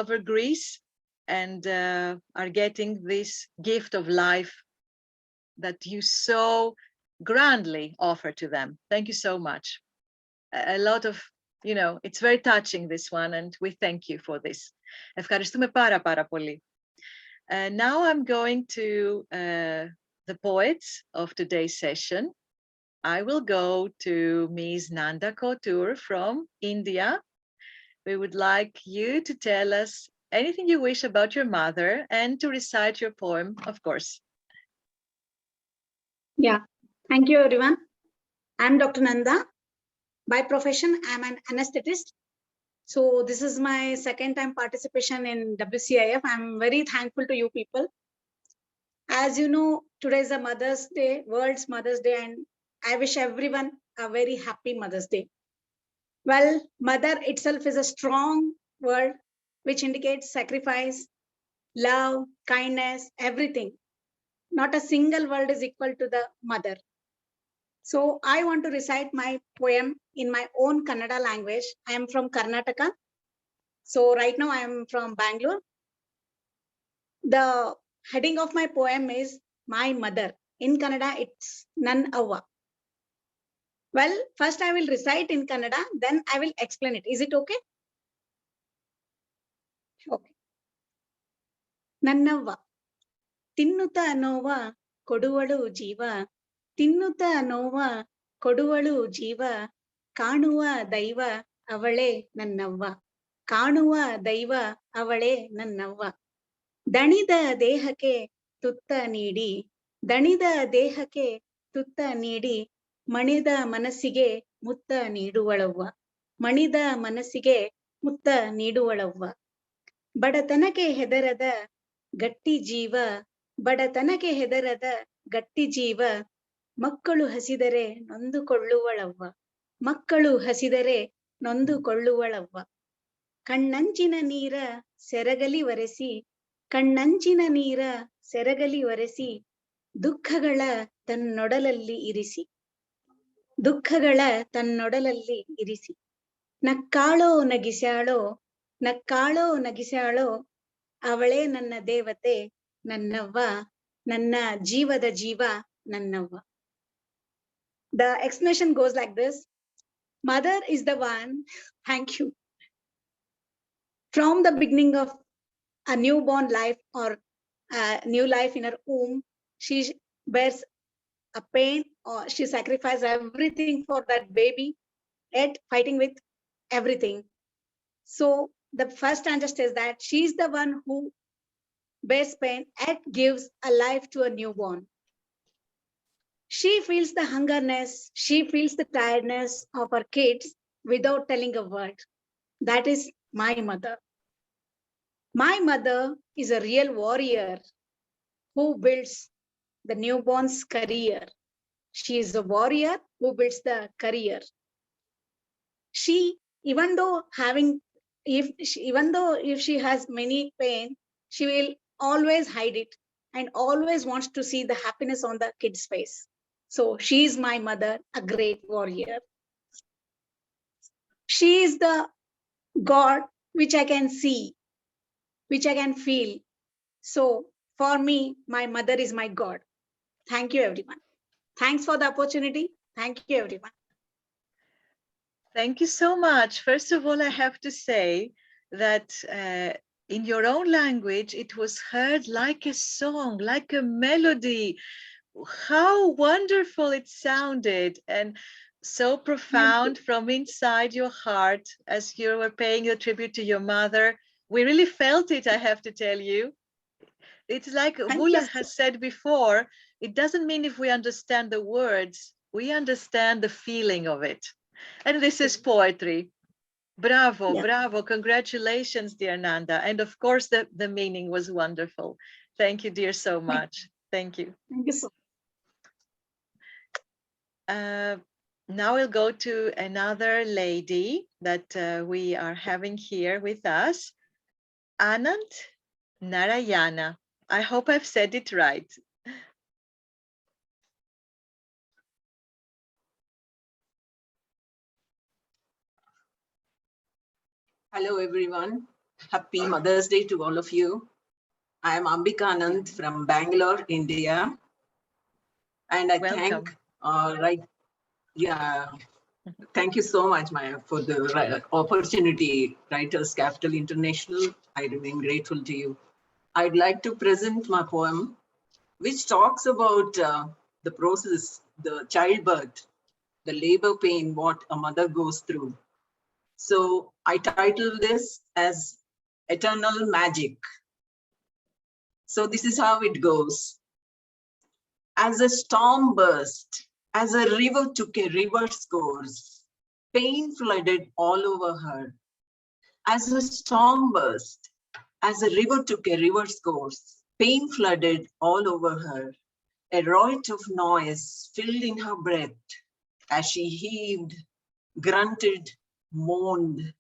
over Greece, and are getting this gift of life that you so grandly offer to them. Thank you so much. A lot of, it's very touching, this one, and we thank you for this. Ευχαριστούμε πάρα πολύ. Now I'm going to the poets of today's session. I will go to Ms. Nanda Kotur from India. We would like you to tell us anything you wish about your mother and to recite your poem, of course. Yeah, thank you everyone. I'm Dr. Nanda. By profession, I'm an anesthetist. So this is my second time participation in WCIF. I'm very thankful to you people. As you know, today is a Mother's Day, World's Mother's Day, and I wish everyone a very happy Mother's Day. Well, mother itself is a strong word which indicates sacrifice, love, kindness, everything. Not a single word is equal to the mother. So I want to recite my poem in my own Kannada language. I am from Karnataka. So right now I am from Bangalore. The heading of my poem is My Mother. In Kannada, it's Nan Avva. Well, first I will recite in Kannada, then I will explain it. Is it okay? Okay. Nannavva. Tinnuta anova koduvalu jeeva. Tinnuta anova koduvalu jeeva. Kanuva daiva avale nannavva. Kanuva daiva avale nannavva. ದಣಿದ ದೇಹಕ್ಕೆ ತುತ್ತ ನೀಡಿ ದಣಿದ ದೇಹಕ್ಕೆ ತುತ್ತ ನೀಡಿ ಮಣಿದ ಮನಸ್ಸಿಗೆ ಮುತ್ತ ನೀಡುವಳವ್ವ ಮಣಿದ ಮನಸ್ಸಿಗೆ ಮುತ್ತ ನೀಡುವಳವ್ವ ಬಡತನಕ್ಕೆ ಹೆದರದ ಗಟ್ಟಿ ಜೀವ ಬಡತನಕ್ಕೆ ಹೆದರದ ಗಟ್ಟಿ ಜೀವ ಮಕ್ಕಳು ಹಸಿದರೆ ನೊಂದುಕೊಳ್ಳುವಳವ್ವ ಮಕ್ಕಳು ಹಸಿದರೆ ನೊಂದುಕೊಳ್ಳುವಳವ್ವ ಕಣ್ಣಂಚಿನ ನೀರ ಸೆರಗಲಿ ಒರೆಸಿ ಕಣ್ಣಂಚಿನ ನೀರ ಸೆರಗಲಿ ಒರೆಸಿ ದುಃಖಗಳ ತನ್ನೊಡಲಲ್ಲಿ ಇರಿಸಿ ದುಃಖಗಳ ತನ್ನೊಡಲಲ್ಲಿ ಇರಿಸಿ ನಕ್ಕಾಳೋ ನಗಿಸ್ಯಾಳೋ ನಕ್ಕಾಳೋ ನಗಿಸ್ಯಾಳೋ ಅವಳೇ ನನ್ನ ದೇವತೆ ನನ್ನವ್ವ ನನ್ನ ಜೀವದ ಜೀವ ನನ್ನವ್ವ. The explanation goes like this. Mother is the one, thank you, from the beginning of a newborn life or new life in her womb. She bears a pain, or she sacrifices everything for that baby, yet fighting with everything. So the first stanza says that she's the one who bears pain and gives a life to a newborn. She feels the hungerness, she feels the tiredness of her kids without telling a word. That is my mother. My mother is a real warrior who builds the newborn's career. She is a warrior who builds the career. She, even though if she has many pain, she will always hide it and always wants to see the happiness on the kid's face. So she is my mother, a great warrior. She is the God which I can see, which I can feel. So for me, my mother is my God. Thank you, everyone. Thanks for the opportunity. Thank you, everyone. Thank you so much. First of all, I have to say that in your own language, it was heard like a song, like a melody. How wonderful it sounded, and so profound from inside your heart as you were paying your tribute to your mother. We really felt it, I have to tell you. It's like Vula has said before, it doesn't mean if we understand the words, we understand the feeling of it. And this is poetry. Bravo, bravo. Congratulations, dear Nanda. And of course, the meaning was wonderful. Thank you, dear, so much. Thank you. Thank you so much. Now we'll go to another lady that we are having here with us, Anant Narayana. I hope I've said it right. Hello, everyone. Happy Mother's Day to all of you. I am Ambika Anand from Bangalore, India. And I thank, thank you so much, Maya, for the opportunity, Writers Capital International. I remain grateful to you. I'd like to present my poem, which talks about the process, the childbirth, the labor pain, what a mother goes through. So I titled this as Eternal Magic. So this is how it goes. As a storm burst, as a river took a reverse course, pain flooded all over her. As a storm burst, as a river took a reverse course, pain flooded all over her. A rout of noise filled in her breath as she heaved, grunted, moaned.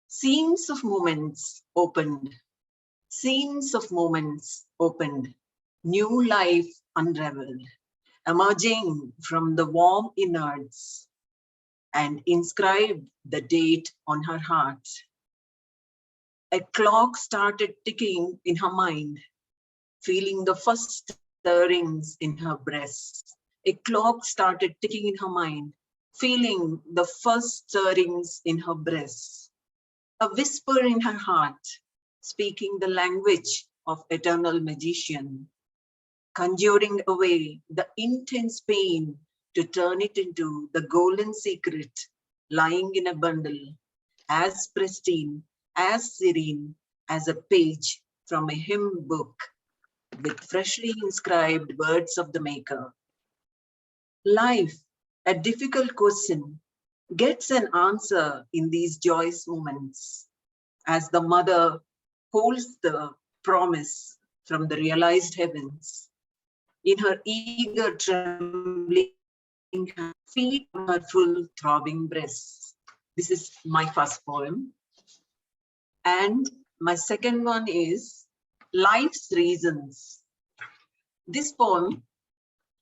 Scenes of moments opened. Scenes of moments opened. New life unraveled, emerging from the warm innards, and inscribed the date on her heart. A clock started ticking in her mind, feeling the first stirrings in her breast. A clock started ticking in her mind, feeling the first stirrings in her breast. A whisper in her heart, speaking the language of eternal magician, conjuring away the intense pain to turn it into the golden secret lying in a bundle, as pristine, as serene as a page from a hymn book with freshly inscribed words of the maker. Life, a difficult question, gets an answer in these joyous moments as the mother holds the promise from the realized heavens. In her eager trembling feet on her full throbbing breasts. This is my first poem. And my second one is Life's Reasons. This poem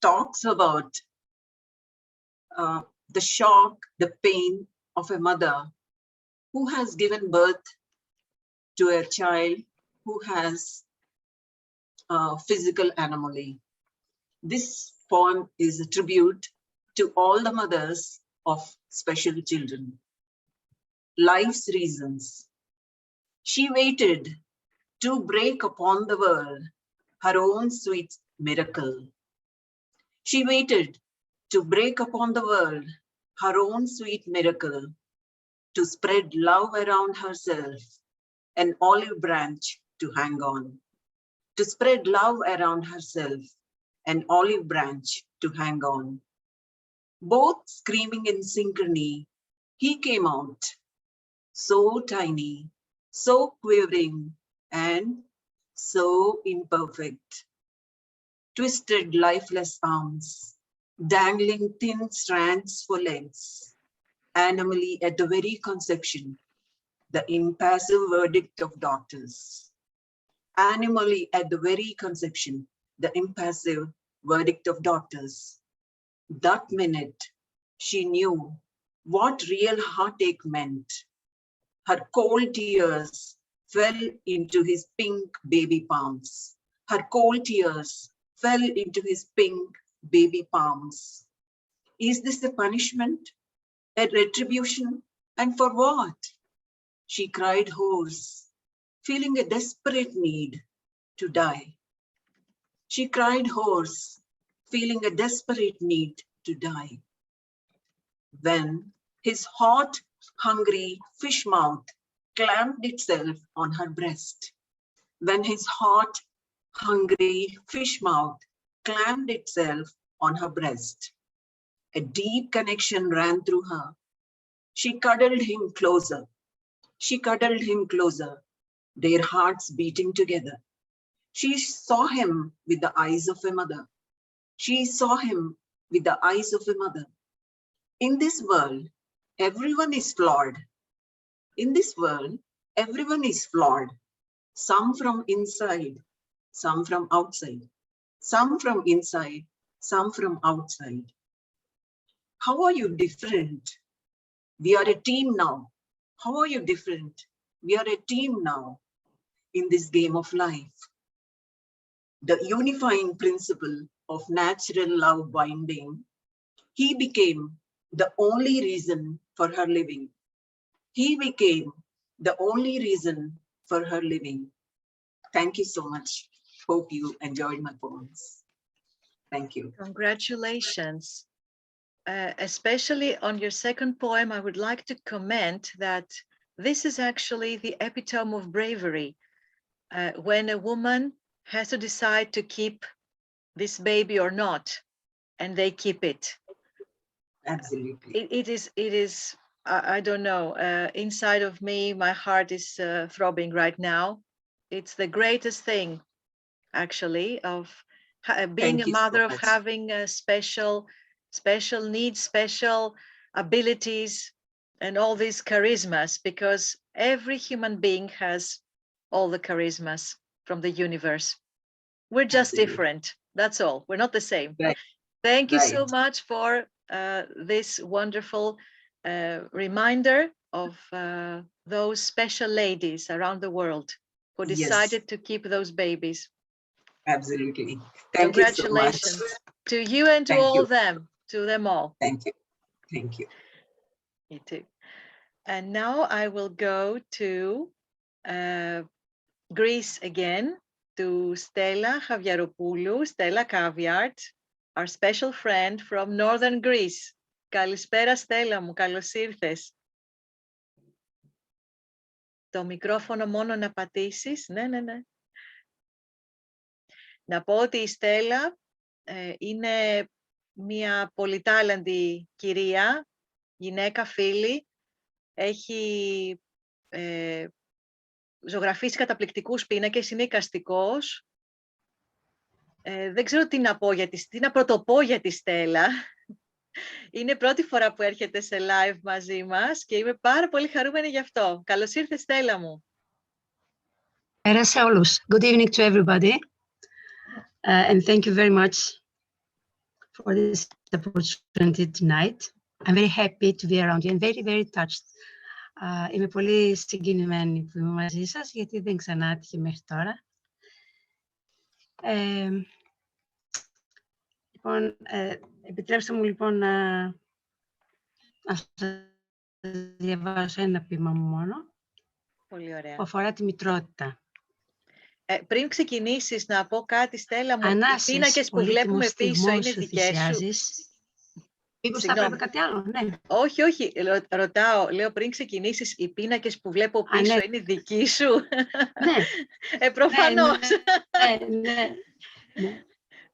talks about the shock, the pain of a mother who has given birth to a child who has a physical anomaly. This poem is a tribute to all the mothers of special children. Life's Reasons. She waited to break upon the world her own sweet miracle. She waited to break upon the world her own sweet miracle, to spread love around herself, an olive branch to hang on, to spread love around herself, an olive branch to hang on. Both screaming in synchrony, he came out, so tiny, so quivering, and so imperfect. Twisted, lifeless arms, dangling thin strands for legs, animally at the very conception, the impassive verdict of doctors. Animally at the very conception, the impassive verdict of doctors. That minute, she knew what real heartache meant. Her cold tears fell into his pink baby palms. Her cold tears fell into his pink baby palms. Is this a punishment, a retribution, and for what? She cried hoarse, feeling a desperate need to die. She cried hoarse, feeling a desperate need to die. When his hot, hungry fish mouth clamped itself on her breast. When his hot, hungry fish mouth clamped itself on her breast. A deep connection ran through her. She cuddled him closer. She cuddled him closer, their hearts beating together. She saw him with the eyes of a mother. She saw him with the eyes of a mother. In this world, everyone is flawed. In this world, everyone is flawed. Some from inside, some from outside. Some from inside, some from outside. How are you different? We are a team now. How are you different? We are a team now in this game of life. The unifying principle of natural love binding, he became the only reason for her living. He became the only reason for her living. Thank you so much. Hope you enjoyed my poems. Thank you. Congratulations. Especially on your second poem, I would like to comment that this is actually the epitome of bravery. When a woman has to decide to keep this baby or not, and they keep it. Absolutely. It is, I don't know, inside of me, my heart is throbbing right now. It's the greatest thing, actually, of being a mother, of having a special needs, special abilities, and all these charismas, because every human being has all the charismas from the universe. We're just different. That's all. We're not the same. Right. Thank you so much for this wonderful reminder of those special ladies around the world who decided to keep those babies. Absolutely. Thank you so much. Congratulations to you and to all them, to them all. Thank you. Thank you. Me too. And now I will go to Greece again, to Stella Javiaropoulou, Stella Caviart, our special friend from Northern Greece. Calispera, Στέλλα μου, καλώς ήρθες. Το μικρόφωνο μόνο να πατήσεις. Ναι. Να πω ότι η Στέλλα είναι μια πολυτάλαντη κυρία, γυναίκα, φίλη. Έχει ζωγραφίσει καταπληκτικούς πίνακες, είναι εικαστικός. Δεν ξέρω τι να πω τι να πρωτοπώ για τη Στέλλα. Είναι πρώτη φορά που έρχεται σε live μαζί μας και είμαι πάρα πολύ χαρούμενη γι' αυτό. Καλώς ήρθες, Στέλλα μου. Καλησπέρα όλους. Good evening to everybody. And thank you very much for this opportunity tonight. I'm very happy to be around you and very, very touched. Είμαι πολύ συγκινημένη που είμαι μαζί σας, γιατί δεν ξανά άτυχε μέχρι τώρα. Λοιπόν, επιτρέψτε μου λοιπόν να σας διαβάσω ένα ποίημα μου μόνο. Πολύ ωραία. Που αφορά τη μητρότητα. Πριν ξεκινήσεις να πω κάτι, Στέλλα μου, οι Ανάσες, πίνακες που πολύτιμος βλέπουμε πίσω στιγμός είναι σου δικές σου. θυσιάζεις. Μήπως θα έπρεπε κάτι άλλο, ναι. Όχι, όχι, ρωτάω, λέω πριν ξεκινήσεις, οι πίνακες που βλέπω πίσω ναι. είναι δικοί σου. Ναι. Προφανώς. Ναι.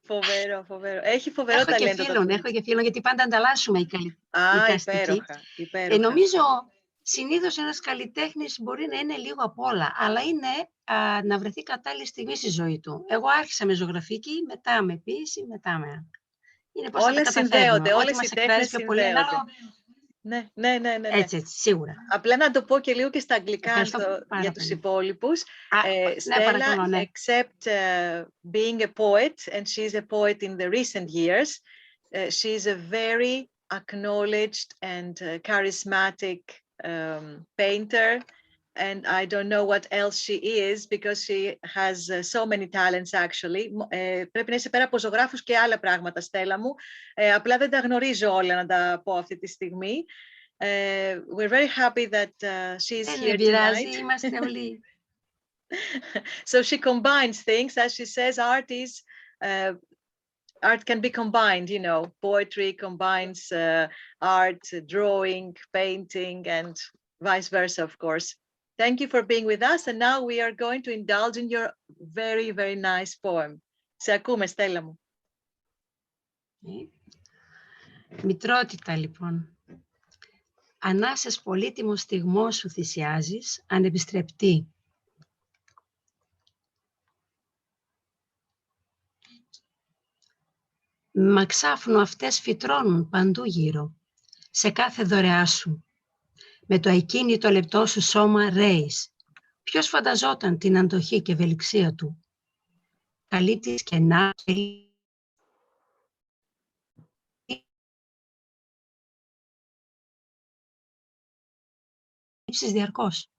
Φοβερό, φοβερό. Έχει φοβερό Έχω ταλέντο. έχω και φίλων, γιατί πάντα ανταλλάσσουμε οι καλλιτεχνικοί. Υπέροχα. Νομίζω, συνήθως ένας καλλιτέχνης μπορεί να είναι λίγο απ' όλα, αλλά είναι να βρεθεί κατάλληλη στιγμή στη ζωή του. Εγώ άρχισα με ζωγραφική, μετά με ποίηση, μετά με... Είναι πώς Όλες θα τα καταφέρνουμε. όλες οι τέχνες πιο πολύ, ανάλογα... Ναι. Έτσι, σίγουρα. Απλά να το πω και λίγο και στα αγγλικά για τους πολύ. υπόλοιπους. Ναι, παρακαλώ, ναι. Except being a poet, and she's a poet in the recent years, she's a very acknowledged and charismatic painter. And I don't know what else she is, because she has so many talents actually. Πρέπει να είσαι πέρα από ζωγράφους και άλλα πράγματα, Στέλλα μου. Απλά δεν τα γνωρίζω όλα, να τα πω αυτή τη στιγμή. We're very happy that she's here tonight. Είμαστε όλοι. So she combines things, as she says, art can be combined, you know, poetry combines art, drawing, painting, and vice versa, of course. Thank you for being with us, and now we are going to indulge in your very, very nice poem. Σε ακούμε, Στέλλα μου. Μητρότητα, λοιπόν. Ανάσες πολύτιμο στιγμό σου θυσιάζεις, ανεπιστρεπτή. Μα ξάφνου αυτές φυτρώνουν παντού γύρω, σε κάθε δωρεά σου. Με το ακίνητο λεπτό σου σώμα ρέεις. Ποιος φανταζόταν την αντοχή και ευελιξία του. Καλύπτεις κενά και λείψεις διαρκώς.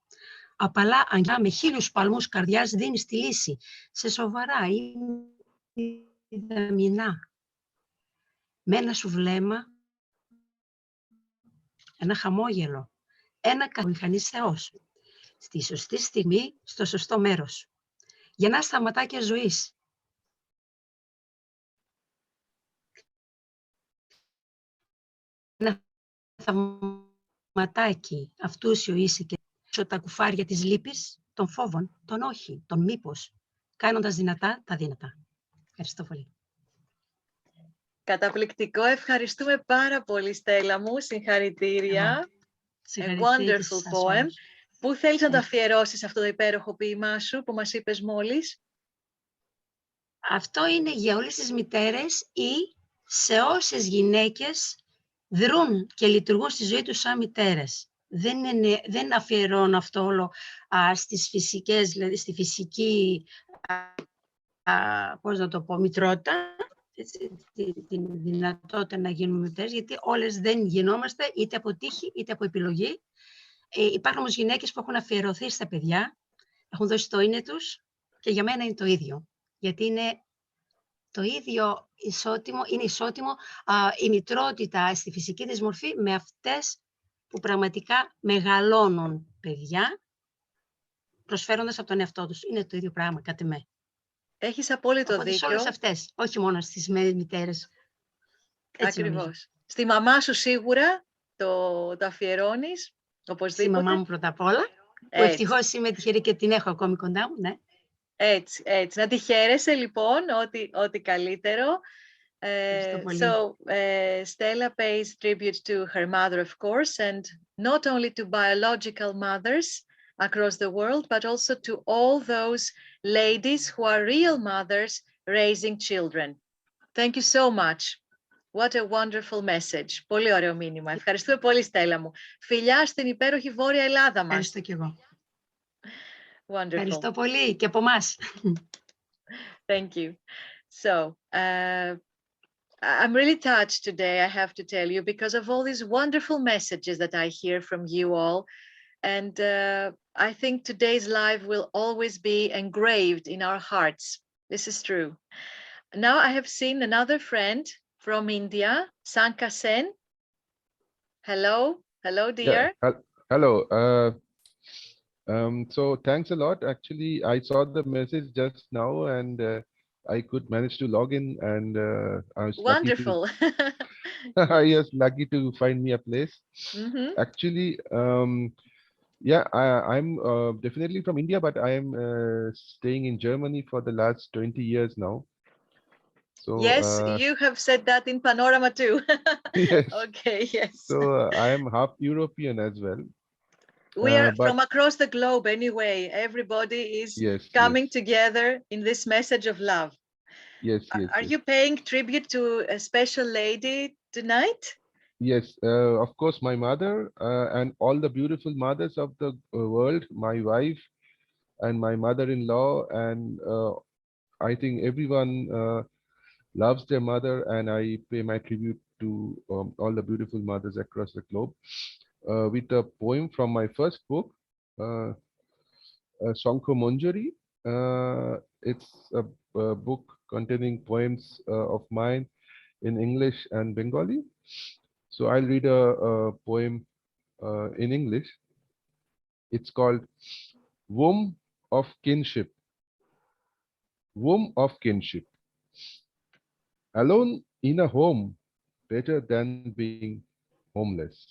Απαλά αγγιά με 1000 παλμούς καρδιάς δίνεις τη λύση. Σε σοβαρά ή δαμηνά. Με ένα σου βλέμμα, ένα χαμόγελο, ένα μηχανής Θεός. Στη σωστή στιγμή, στο σωστό μέρος. Γεννάς σταματάκια ζωής. Ένα θαυματάκι αυτούσιο είσαι και τα κουφάρια της λύπης, των φόβων, των όχι, των μήπως, κάνοντας δυνατά τα δύνατα. Ευχαριστώ πολύ. Καταπληκτικό. Ευχαριστούμε πάρα πολύ, Στέλλα μου. Συγχαρητήρια. A wonderful poem. Πού θέλεις να το αφιερώσεις αυτό το υπέροχο ποίημά σου που μας είπες μόλις? Αυτό είναι για όλες τις μητέρες ή σε όσες γυναίκες δρούν και λειτουργούν στη ζωή τους σαν μητέρες. Δεν αφιερώνω αυτό όλο στις φυσικές, δηλαδή στη φυσική, πώς να το πω, μητρότητα, την δυνατότητα να γίνουμε μητέρες, γιατί όλες δεν γινόμαστε είτε από τύχη είτε από επιλογή. Υπάρχουν όμως γυναίκες που έχουν αφιερωθεί στα παιδιά, έχουν δώσει το είναι τους και για μένα είναι το ίδιο. Γιατί είναι το ίδιο ισότιμο, είναι ισότιμο η μητρότητα στη φυσική της μορφή με αυτές που πραγματικά μεγαλώνουν παιδιά, προσφέροντας από τον εαυτό τους. Είναι το ίδιο πράγμα, κατά με. Έχεις απόλυτο Οπότε δίκιο. σε όλες αυτές, όχι μόνο στις μητέρες. Ακριβώς. Στη μαμά σου σίγουρα το αφιερώνεις, οπωσδήποτε. Στη μαμά μου πρώτα απ' όλα, που ευτυχώς είμαι τυχερή και την έχω ακόμη κοντά μου, ναι. Έτσι. Να τη χαίρεσαι λοιπόν, ό,τι καλύτερο. So Stella pays tribute to her mother, of course, and not only to biological mothers across the world, but also to all those ladies who are real mothers raising children. Thank you so much. What a wonderful message. Πολύ ωραίο μήνυμα. Ευχαριστούμε πολύ, Στέλλα μου. Φιλιά στην υπέροχη Βόρεια Ελλάδα μας. Ευχαριστώ κι εγώ. Wonderful. Ευχαριστώ πολύ και από εμάς. Thank you. So, I'm really touched today, I have to tell you, because of all these wonderful messages that I hear from you all. And I think today's live will always be engraved in our hearts. This is true. Now I have seen another friend from India, Sanka Sen. Hello, dear. Yeah, hello. So thanks a lot. Actually, I saw the message just now, and I could manage to log in, and I was Wonderful. I was lucky to find me a place. Actually, yeah, I'm definitely from India, but I am staying in Germany for the last 20 years now. So Yes, you have said that in Panorama too. yes. Okay, yes. So I am half European as well. We are but from across the globe anyway. Everybody is yes, coming together in this message of love. yes, yes, Are yes. you paying tribute to a special lady tonight? Yes, of course, my mother and all the beautiful mothers of the world, my wife and my mother-in-law, and I think everyone loves their mother, and I pay my tribute to all the beautiful mothers across the globe with a poem from my first book, Shankho Manjari. It's a book containing poems of mine in English and Bengali. So I'll read a poem in English. It's called Womb of Kinship. Womb of Kinship. Alone in a home, better than being homeless.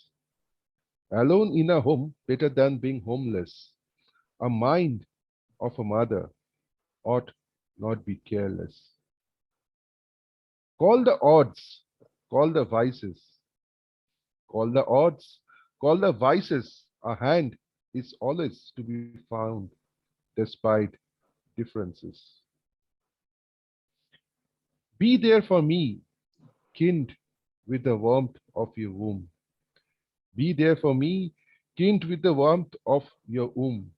Alone in a home, better than being homeless. A mind of a mother ought not be careless. Call the odds, call the vices. Call the odds, call the vices. A hand is always to be found despite differences. Be there for me, kind with the warmth of your womb. Be there for me, kind with the warmth of your womb.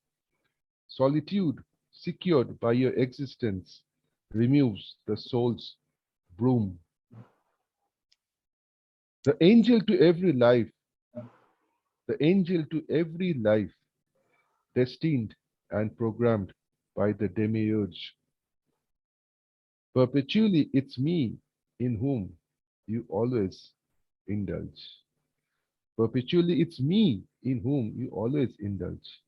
Solitude, secured by your existence, removes the soul's broom. The angel to every life, the angel to every life, destined and programmed by the demiurge. Perpetually, it's me in whom you always indulge. Perpetually, it's me in whom you always indulge.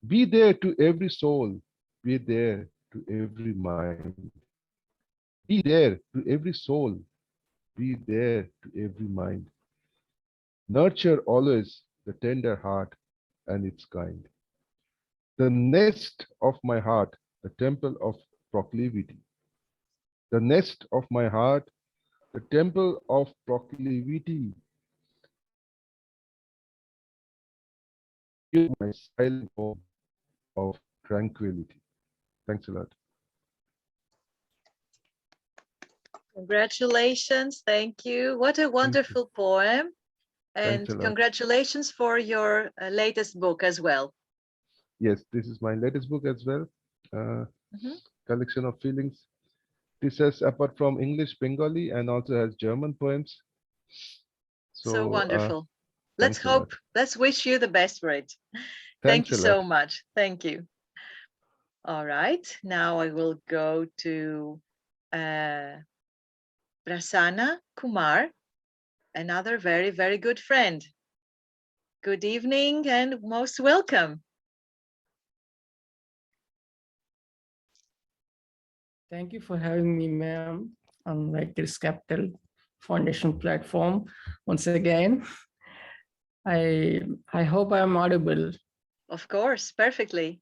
Be there to every soul, be there to every mind. Be there to every soul, be there to every mind. Nurture always the tender heart and its kind. The nest of my heart, the temple of proclivity. The nest of my heart, the temple of proclivity. My silent home of tranquility. Thanks a lot. Congratulations. Thank you. What a wonderful poem. And Thanks a lot. congratulations for your latest book as well. Yes, this is my latest book as well. Collection of feelings. This has, apart from English, Bengali, and also has German poems. So wonderful. Let's hope, let's wish you the best for it. Thank you so much. Thank you. All right, now I will go to Prasanna Kumar, another very, very good friend. Good evening and most welcome. Thank you for having me, ma'am, on Writers Capital Foundation platform once again. I hope I am audible. Of course, perfectly.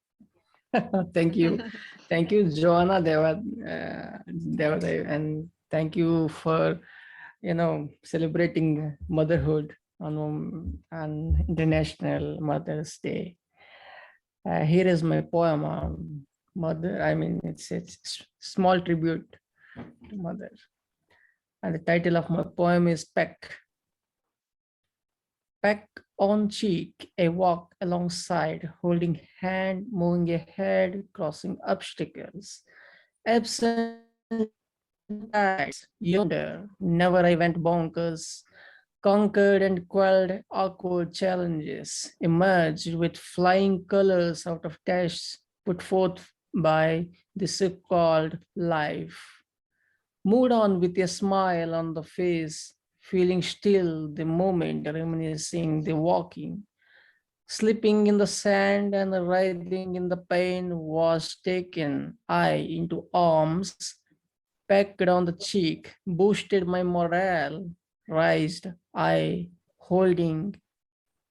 Thank you. Thank you, Joanna, and thank you for, celebrating motherhood on International Mother's Day. Here is my poem, Mother. I mean, it's small tribute to Mother. And the title of my poem is Peck. Peck on cheek, a walk alongside, holding hand, moving ahead, crossing obstacles. Absent tides, yonder, never I went bonkers, conquered and quelled awkward challenges, emerged with flying colors out of tests put forth by the so-called life. Moved on with a smile on the face, feeling still the moment, reminiscing the walking. Sleeping in the sand and writhing in the pain, was taken I into arms, pecked on the cheek, boosted my morale, raised I, holding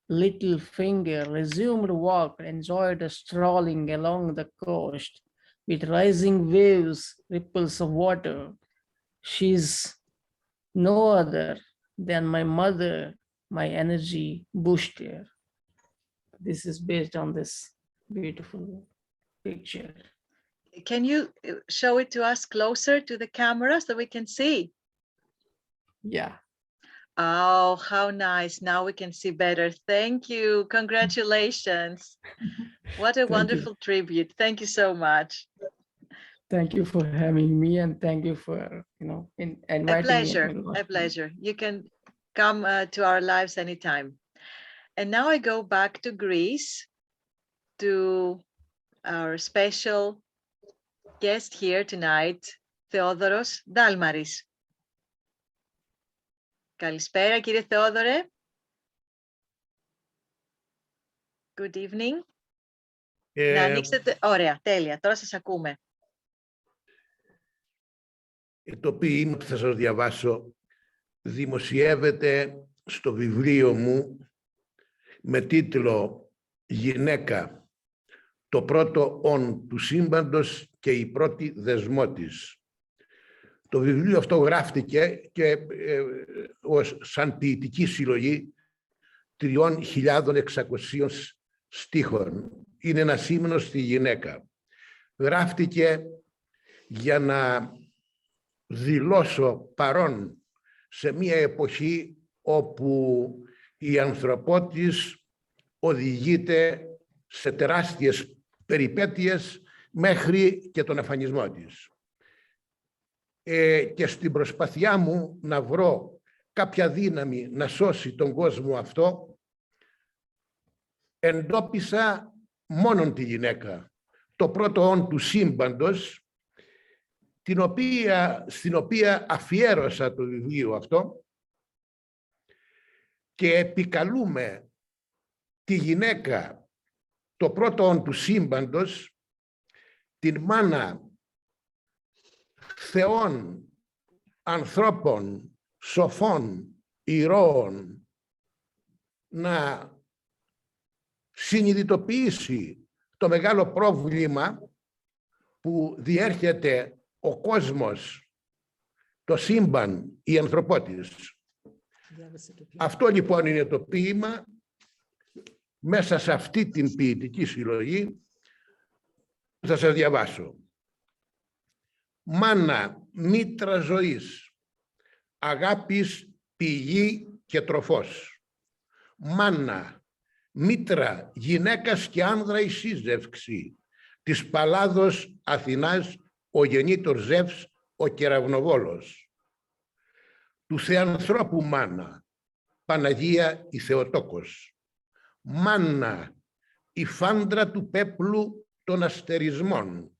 little finger, resumed walk, enjoyed strolling along the coast with rising waves, ripples of water. She's no other than my mother, my energy booster. This is based on this beautiful picture. Can you show it to us closer to the camera so we can see? Yeah. Oh, how nice. Now we can see better. Thank you. Congratulations. What a wonderful tribute. Thank you so much. Thank you for having me, and thank you for, inviting me. A pleasure. You can come to our lives anytime. And now I go back to Greece, to our special guest here tonight, Theodoros Dalmaris. Calispera, κύριε Θεόδωρε. Good evening. Να ανοίξετε. Ωραία, τέλεια. Τώρα σας ακούμε. Το ποίημα που θα σας διαβάσω δημοσιεύεται στο βιβλίο μου με τίτλο «Γυναίκα, το πρώτο όν του σύμπαντος και η πρώτη δεσμό της». Το βιβλίο αυτό γράφτηκε και σαν ποιητική συλλογή 3.600 στίχων. Είναι ένα ύμνο στη γυναίκα. Γράφτηκε για να δηλώσω παρόν σε μια εποχή όπου η ανθρωπότης οδηγείται σε τεράστιες περιπέτειες μέχρι και τον αφανισμό της. Και στην προσπάθειά μου να βρω κάποια δύναμη να σώσει τον κόσμο αυτό, εντόπισα μόνον τη γυναίκα, το πρώτο όν του σύμπαντος, στην οποία αφιέρωσα το βιβλίο αυτό και επικαλούμε τη γυναίκα, το πρώτο όν του σύμπαντος, την μάνα θεών, ανθρώπων, σοφών, ηρώων, να συνειδητοποιήσει το μεγάλο πρόβλημα που διέρχεται ο κόσμος, το σύμπαν, η ανθρωπότης. Αυτό λοιπόν είναι το ποίημα μέσα σε αυτή την ποιητική συλλογή που θα σας διαβάσω. Μάνα, μήτρα ζωής, αγάπης, πηγή και τροφός. Μάνα, μήτρα, γυναίκας και άνδρα η σύζευξη της Παλάδος Αθηνάς, ο γεννήτωρ Ζεύς, ο κεραυνοβόλος. Του Θεανθρώπου μάνα, Παναγία η Θεοτόκος. Μάνα, η φάντρα του πέπλου των αστερισμών,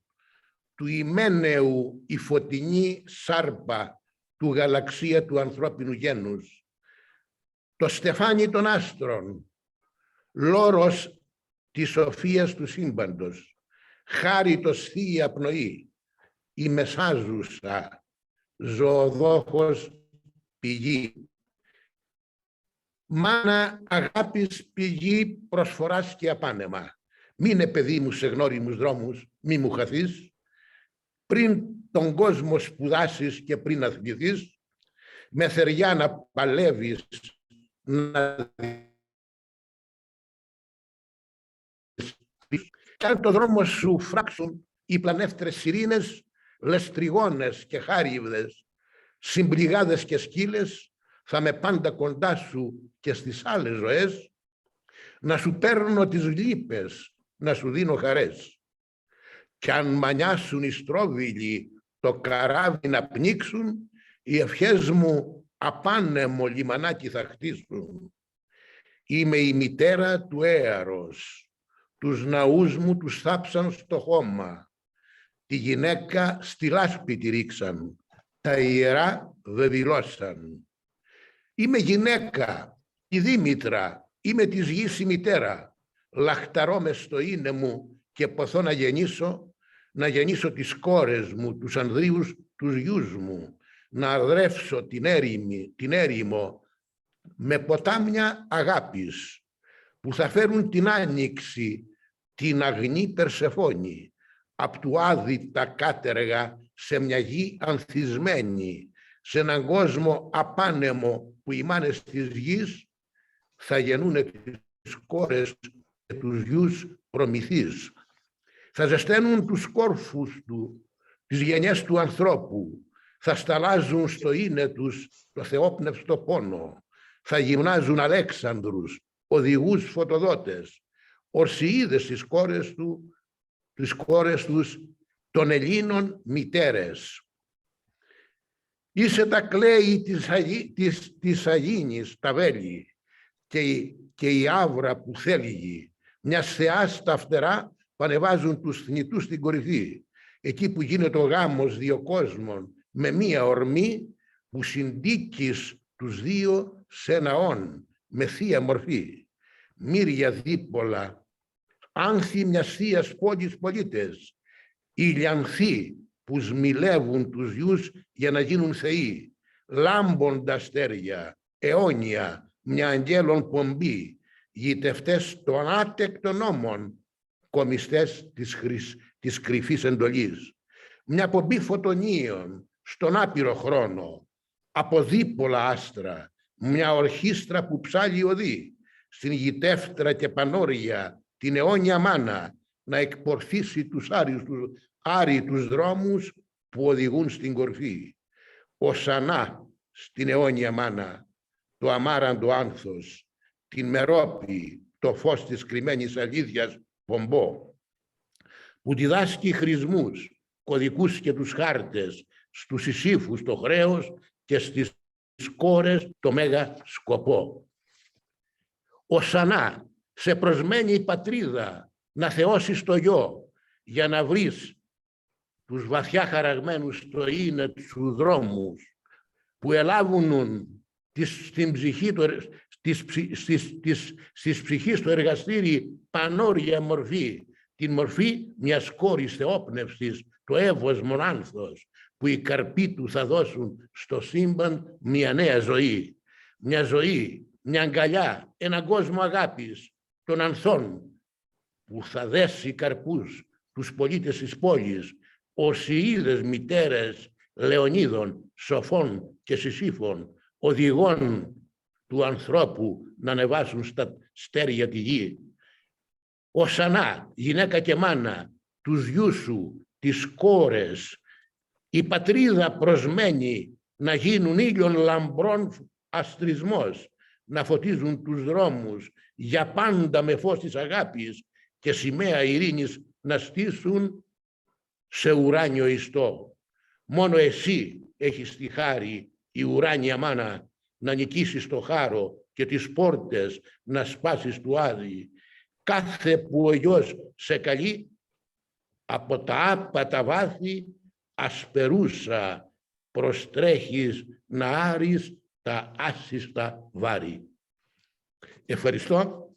του Ιμένεου η φωτεινή σάρπα του γαλαξία του ανθρώπινου γένους, το στεφάνι των άστρων, λόρος της σοφίας του σύμπαντος, χάριτος θεία πνοή, η μεσάζουσα, ζωοδόχος πηγή. Μάνα αγάπης πηγή προσφοράς και απάνεμα. Μείνε παιδί μου σε γνώριμους δρόμους, μη μου χαθείς. Πριν τον κόσμο σπουδάσεις και πριν αθληθείς, με θεριά να παλεύεις, να κάνε το δρόμο σου φράξουν οι πλανεύτρες σιρήνες, λεστριγόνες και χάριβδες, συμπληγάδες και σκύλες, θα με πάντα κοντά σου και στις άλλες ζωές, να σου παίρνω τις λύπες, να σου δίνω χαρές. Κι αν μανιάσουν οι στρόβιλοι το καράβι να πνίξουν, οι ευχές μου απάνεμο λιμανάκι θα χτίσουν. Είμαι η μητέρα του Έαρος, τους ναούς μου τους θάψαν στο χώμα, τη γυναίκα στη λάσπη τη ρίξαν, τα ιερά βεβηλώσαν. Είμαι γυναίκα, η Δήμητρα, είμαι της γης η μητέρα, λαχταρώ μες στο είναι μου και ποθώ να γεννήσω τις κόρες μου, τους ανδρίους, τους γιους μου, να αδρεύσω την έρημο με ποτάμια αγάπης, που θα φέρουν την άνοιξη, την αγνή Περσεφόνη, απ' του Άδη τα κάτεργα σε μια γη ανθισμένη, σε έναν κόσμο απάνεμο που οι μάνες της γης θα γεννούνε τις κόρες και τους γιους προμηθείς. Θα ζεσταίνουν τους κόρφους του, τις γενιές του ανθρώπου, θα σταλάζουν στο είναι τους το θεόπνευστο πόνο, θα γυμνάζουν Αλέξανδρους, οδηγούς φωτοδότες, ορσιείδες τις κόρες τους των Ελλήνων μητέρες. Είσαι τα κλέη της Αγίνης, τα βέλη, και η άβρα που θέλει, μιας θεάς τα φτερά που ανεβάζουν τους θνητούς στην κορυφή, εκεί που γίνεται ο γάμος δύο κόσμων, με μία ορμή που συντίκεις τους δύο σε ένα όν, με θεία μορφή. Μύρια δίπολα, άνθη μιας θείας πόλης πολίτες, ηλιανθοί που σμιλεύουν τους γιους για να γίνουν θεοί, λάμποντα αστέρια, αιώνια, μια αγγέλων πομπή, γητευτές των άτεκτων νόμων, κομιστές της κρυφής εντολής. Μια πομπή φωτονίων στον άπειρο χρόνο, από δίπολα άστρα, μια ορχήστρα που ψάλλει οδή, στην γητεύτρα και πανόρια την αιώνια μάνα, να εκπορθήσει τους άρρητους δρόμους που οδηγούν στην κορφή. Οσανά στην αιώνια μάνα, το αμάραντο άνθος, την μερόπη, το φως της κρυμμένης αλήθειας πομπό, που διδάσκει χρησμούς, κωδικούς και τους χάρτες, στους ησύφους το χρέος και στις κόρες το μέγα σκοπό. Οσανά, σε προσμένη η πατρίδα, να θεώσεις το γιο, για να βρεις τους βαθιά χαραγμένους στο είναι του δρόμους, που ελάβουν στην ψυχή στις ψυχής το εργαστήρι πανόρια μορφή, την μορφή μιας κόρης θεόπνευσης, το εύωσμον άνθος, που οι καρποί του θα δώσουν στο σύμπαν μια νέα ζωή. Μια ζωή, μια αγκαλιά, έναν κόσμο αγάπης των ανθών, που θα δέσει καρπούς τους πολίτες της πόλης, οσιείδες μητέρες Λεωνίδων, σοφών και Σισίφων, οδηγών του ανθρώπου να ανεβάσουν στα στέρια τη γη. Οσανά, γυναίκα και μάνα, τους γιους σου, τις κόρες, η πατρίδα προσμένη να γίνουν ήλιον λαμπρών αστρισμός, να φωτίζουν τους δρόμους για πάντα με φως της αγάπης και σημαία ειρήνης να στήσουν σε ουράνιο ιστό. Μόνο εσύ έχεις τη χάρη, η ουράνια μάνα, να νικήσεις το χάρο και τις πόρτες να σπάσεις του άδει. Κάθε που ο γιος σε καλεί, από τα άπατα βάθη ασπερούσα προστρέχεις να άρεις τα άσυστα βάρη. Ευχαριστώ.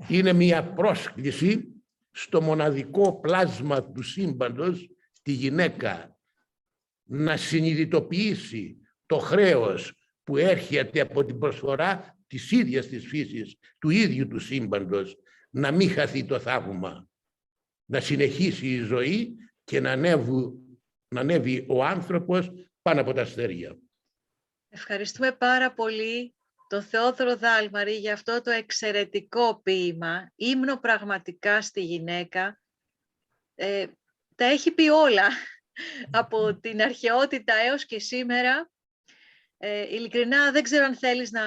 Είναι μια πρόσκληση στο μοναδικό πλάσμα του σύμπαντος, τη γυναίκα, να συνειδητοποιήσει το χρέος που έρχεται από την προσφορά της ίδιας της φύσης, του ίδιου του σύμπαντος, να μην χαθεί το θαύμα, να συνεχίσει η ζωή και να ανέβει ο άνθρωπος πάνω από τα αστέρια. Ευχαριστούμε πάρα πολύ τον Θεόδωρο Δάλμαρη για αυτό το εξαιρετικό ποίημα, ύμνο πραγματικά στη γυναίκα. Τα έχει πει όλα, από την αρχαιότητα έως και σήμερα. Ειλικρινά δεν ξέρω αν θέλεις να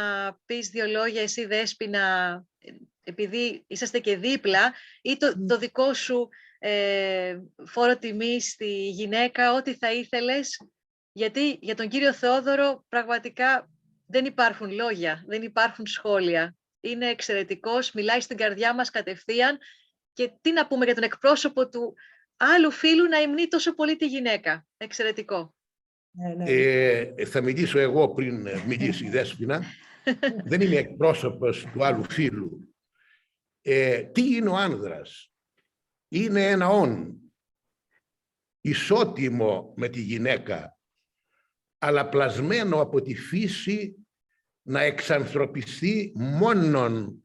πεις δύο λόγια εσύ, Δέσποινα, επειδή είσαστε και δίπλα, ή το δικό σου φόρο τιμής στη γυναίκα, ό,τι θα ήθελες, γιατί για τον κύριο Θεόδωρο πραγματικά δεν υπάρχουν λόγια, δεν υπάρχουν σχόλια. Είναι εξαιρετικός, μιλάει στην καρδιά μας κατευθείαν και τι να πούμε για τον εκπρόσωπο του άλλου φίλου να υμνεί τόσο πολύ τη γυναίκα. Εξαιρετικό. Θα μιλήσω εγώ πριν μιλήσει η Δέσποινα. Δεν είμαι εκπρόσωπος του άλλου φίλου. Τι είναι ο άνδρας? Είναι ένα όν, ισότιμο με τη γυναίκα, αλλά πλασμένο από τη φύση να εξανθρωπιστεί μόνον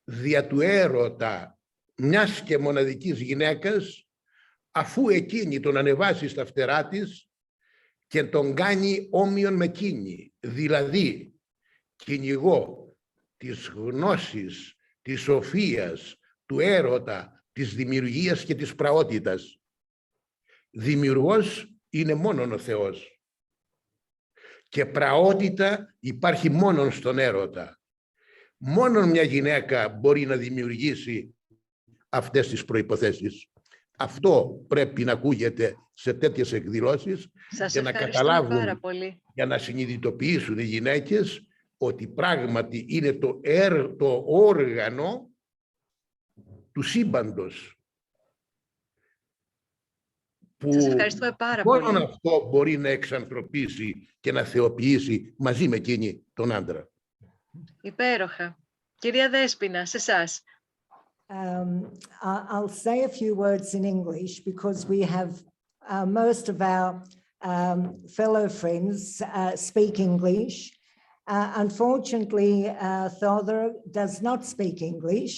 δια του έρωτα μιας και μοναδικής γυναίκας, αφού εκείνη τον ανεβάσει στα φτερά της και τον κάνει όμοιον με εκείνη, δηλαδή κυνηγό της γνώσης, της σοφίας, του έρωτα, της δημιουργίας και της πραότητας. Δημιουργός είναι μόνον ο Θεός και πραότητα υπάρχει μόνον στον έρωτα. Μόνον μια γυναίκα μπορεί να δημιουργήσει αυτές τις προϋποθέσεις. Αυτό πρέπει να ακούγεται σε τέτοιες εκδηλώσεις και να καταλάβουν, για να συνειδητοποιήσουν οι γυναίκες ότι πράγματι είναι το όργανο του σύμπαντος, που μόνο αυτό μπορεί να εξανθρωπίσει και να θεοποιήσει μαζί με εκείνη τον άντρα. Υπέροχα. Κυρία Δέσποινα, σε εσάς. I'll say a few words in English because we have most of our fellow friends speak English. Unfortunately, Theodoros does not speak English,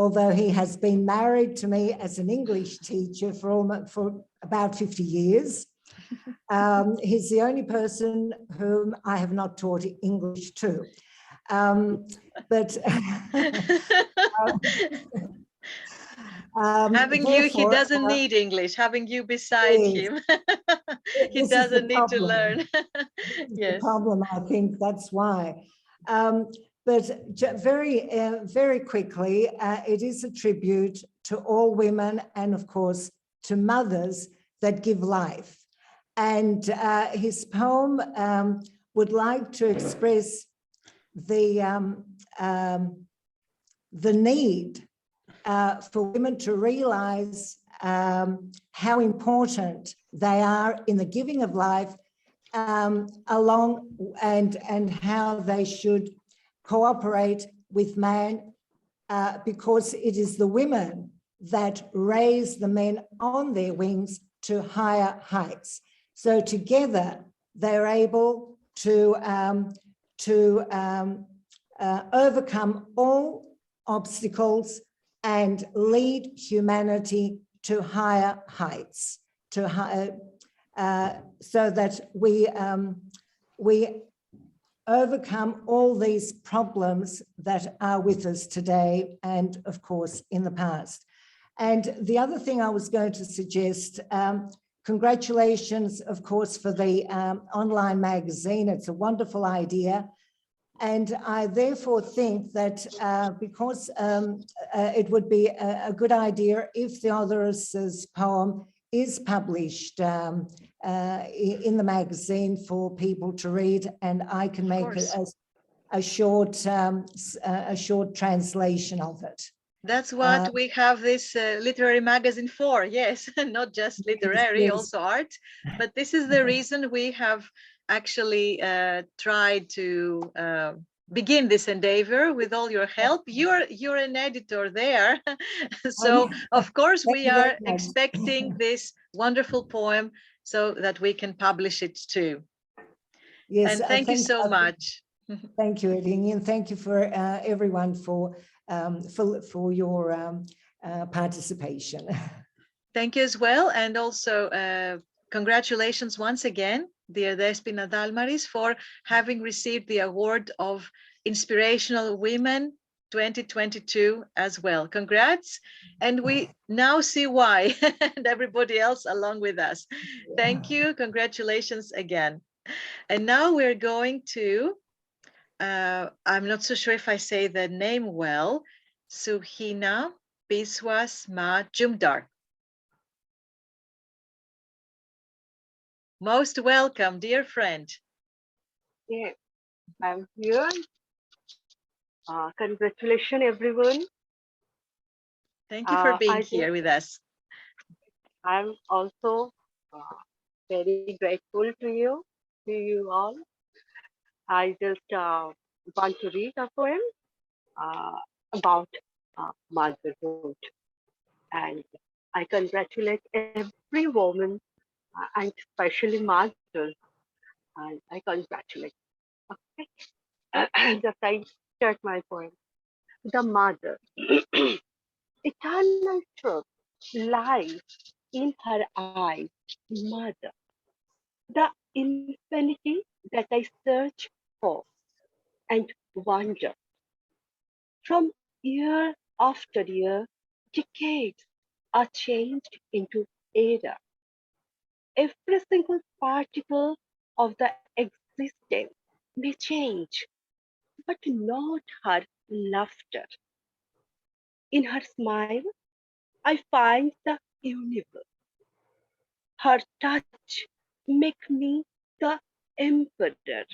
although he has been married to me as an English teacher for about 50 years. He's the only person whom I have not taught English to. But having you, he doesn't need English. Having you beside him, he doesn't need to learn. Yes. The problem, I think that's why. But very quickly, it is a tribute to all women and, of course, to mothers that give life. And his poem would like to express the need for women to realize how important they are in the giving of life, and how they should cooperate with man, because it is the women that raise the men on their wings to higher heights. So together they're able to overcome all obstacles and lead humanity to higher heights, so that we overcome all these problems that are with us today and, of course, in the past. And the other thing I was going to suggest, congratulations, of course, for the online magazine. It's a wonderful idea. And I therefore think that because it would be a good idea if Theodoros's poem is published in the magazine for people to read, and I can make a short translation of it. That's what we have this literary magazine for, yes, not just literary, yes. also art. But this is the reason we have actually tried to begin this endeavor with all your help. You're an editor there. So of course we are expecting this wonderful poem so that we can publish it too. Yes, and thank you so much. Thank you, Edini, and thank you for everyone for your participation. Thank you as well, and also congratulations once again, dear Despina Dalmaris, for having received the award of Inspirational Women 2022 as well. Congrats, and we now see why, and everybody else along with us. Thank you, congratulations again. And now we're going to, I'm not so sure if I say the name well, Suhina Biswas Majumdar. Most welcome, dear friend. Yeah, I'm here. Congratulations, everyone. Thank you for being here with us. I'm also very grateful to you all. I just want to read a poem. about motherhood. And I congratulate every woman and especially mothers. And I congratulate. Okay. Just I start my poem. The mother. Eternal truth lies in her eyes, mother. The infinity that I search for and wonder. From year after year, decades are changed into era. Every single particle of the existence may change, but not her laughter. In her smile, I find the universe. Her touch make me the emperor.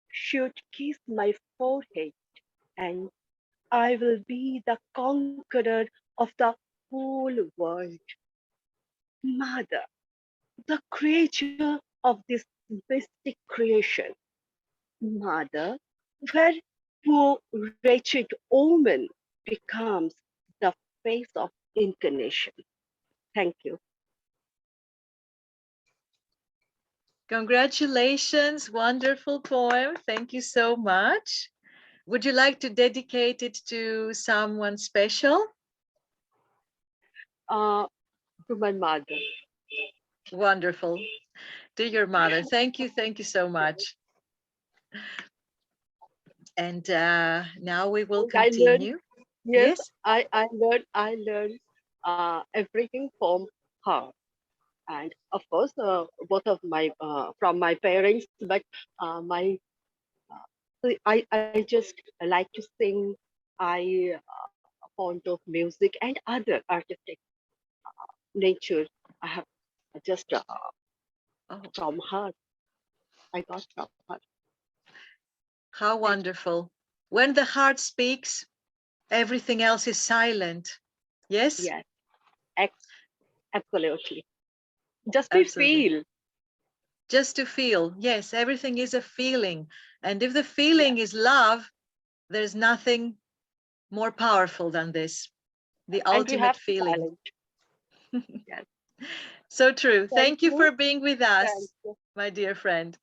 Should kiss my forehead, and I will be the conqueror of the whole world. Mother, the creature of this mystic creation. Mother, where poor wretched woman becomes the face of incarnation. Thank you. Congratulations, wonderful poem. Thank you so much. Would you like to dedicate it to someone special? To my mother. Wonderful. To your mother. Thank you so much. And now we will continue. Yes, I learned everything from her. And of course, both of my from my parents, but my I just like to sing. I fond of music and other artistic nature. I have just from her. I got from her. How wonderful. When the heart speaks, everything else is silent. Yes? Yes, absolutely. Just to feel. Just to feel. Yes, everything is a feeling. And if the feeling is love, there's nothing more powerful than this. The ultimate feeling. Yes. So true. Thank you you. for being with us, my dear friend.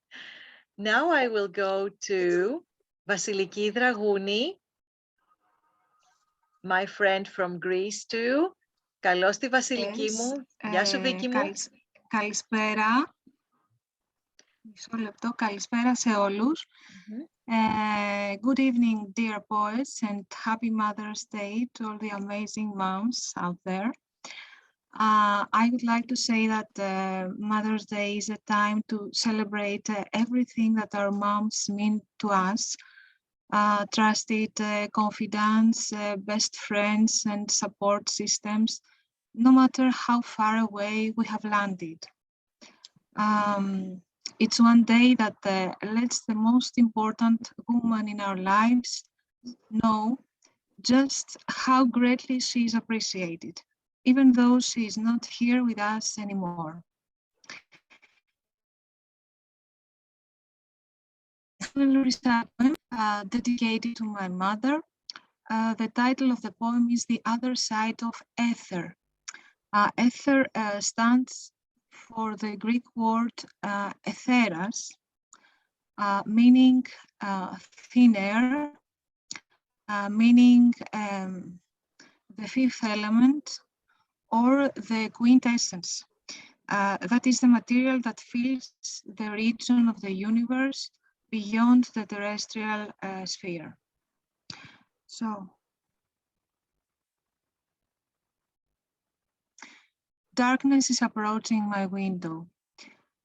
Now I will go to Vasiliki Dragouni, my friend from Greece too. Καλώς τη Βασιλική μου. Γεια σου Βίκη μου. Καλησπέρα. Μισό λεπτό. Καλησπέρα σε όλους. Good evening, dear poets, and happy Mother's Day to all the amazing moms out there. I would like to say that Mother's Day is a time to celebrate everything that our moms mean to us. Trusted confidants, best friends, and support systems, no matter how far away we have landed. It's one day that lets the most important woman in our lives know just how greatly she is appreciated, even though she is not here with us anymore. Dedicated to my mother. The title of the poem is The Other Side of Ether. Ether stands for the Greek word etheras, meaning thin air, meaning the fifth element or the quintessence. That is the material that fills the region of the universe beyond the terrestrial sphere. So, darkness is approaching my window,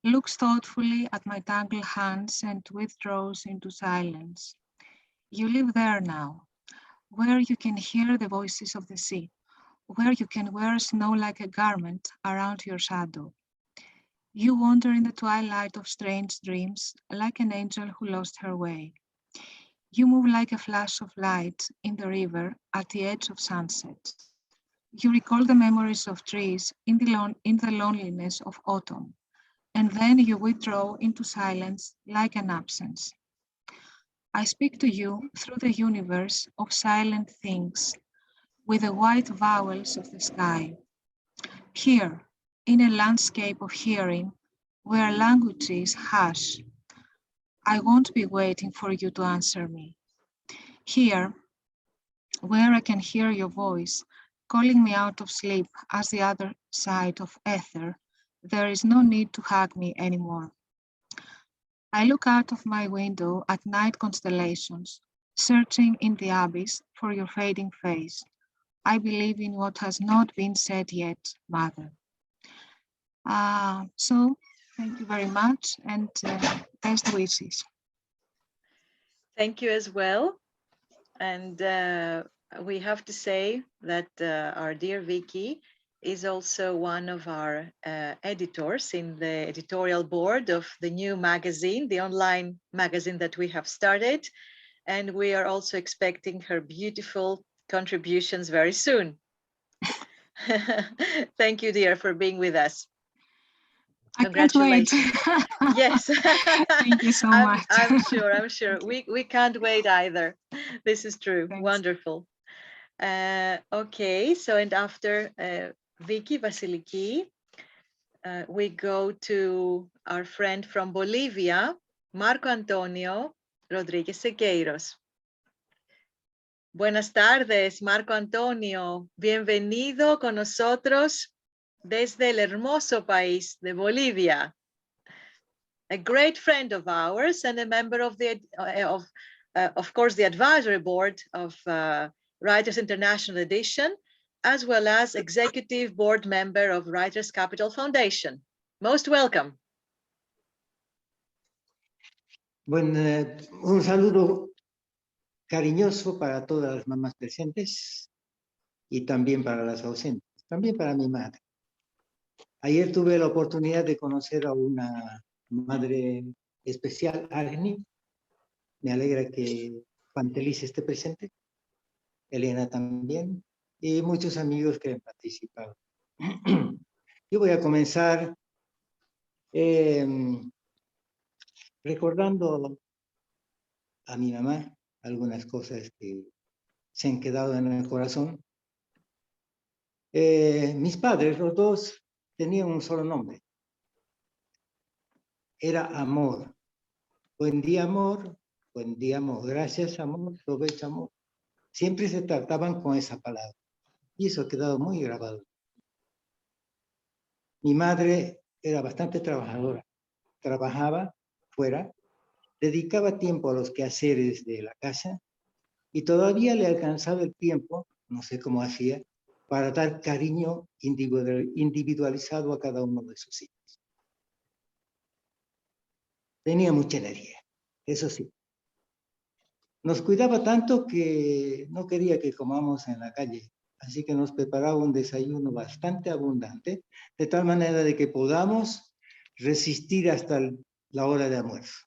looks thoughtfully at my tangled hands and withdraws into silence. You live there now, where you can hear the voices of the sea, where you can wear snow like a garment around your shadow. You wander in the twilight of strange dreams, like an angel who lost her way. You move like a flash of light in the river at the edge of sunset. You recall the memories of trees in the loneliness of autumn, and then you withdraw into silence like an absence. I speak to you through the universe of silent things, with the white vowels of the sky. Here, in a landscape of hearing, where languages hush, I won't be waiting for you to answer me. Here, where I can hear your voice, calling me out of sleep as the other side of ether, there is no need to hug me anymore. I look out of my window at night constellations, searching in the abyss for your fading face. I believe in what has not been said yet, Mother. So, thank you very much, and best wishes. Thank you as well. And we have to say that our dear Vicky is also one of our editors in the editorial board of the new magazine, the online magazine that we have started. And we are also expecting her beautiful contributions very soon. Thank you, dear, for being with us. Congratulations. I can't wait. Yes. Thank you so much. I'm sure. We can't wait either. This is true. Thanks. Wonderful. Okay, so and after Vicky Vasiliki, we go to our friend from Bolivia, Marco Antonio Rodríguez Sequeiros. Buenas tardes, Marco Antonio. Bienvenido con nosotros desde el hermoso país de Bolivia. A great friend of ours and a member of the, of course, the advisory board of Writers International Edition, as well as executive board member of Writers Capital Foundation. Most welcome. Bueno, un saludo cariñoso para todas las mamás presentes y también para las ausentes, también para mi madre. Ayer tuve la oportunidad de conocer a una madre especial, Agni. Me alegra que Pantelice esté presente, Elena también, y muchos amigos que han participado. Yo voy a comenzar recordando a mi mamá algunas cosas que se han quedado en el corazón. Mis padres, los dos, tenían un solo nombre. Era amor. Buen día, amor. Buen día, amor. Gracias, amor. Provecho, amor. Siempre se trataban con esa palabra. Y eso ha quedado muy grabado. Mi madre era bastante trabajadora. Trabajaba fuera, dedicaba tiempo a los quehaceres de la casa y todavía le alcanzaba el tiempo, no sé cómo hacía, para dar cariño individualizado a cada uno de sus hijos. Tenía mucha energía, eso sí. Nos cuidaba tanto que no quería que comamos en la calle, así que nos preparaba un desayuno bastante abundante, de tal manera de que podamos resistir hasta la hora de almuerzo.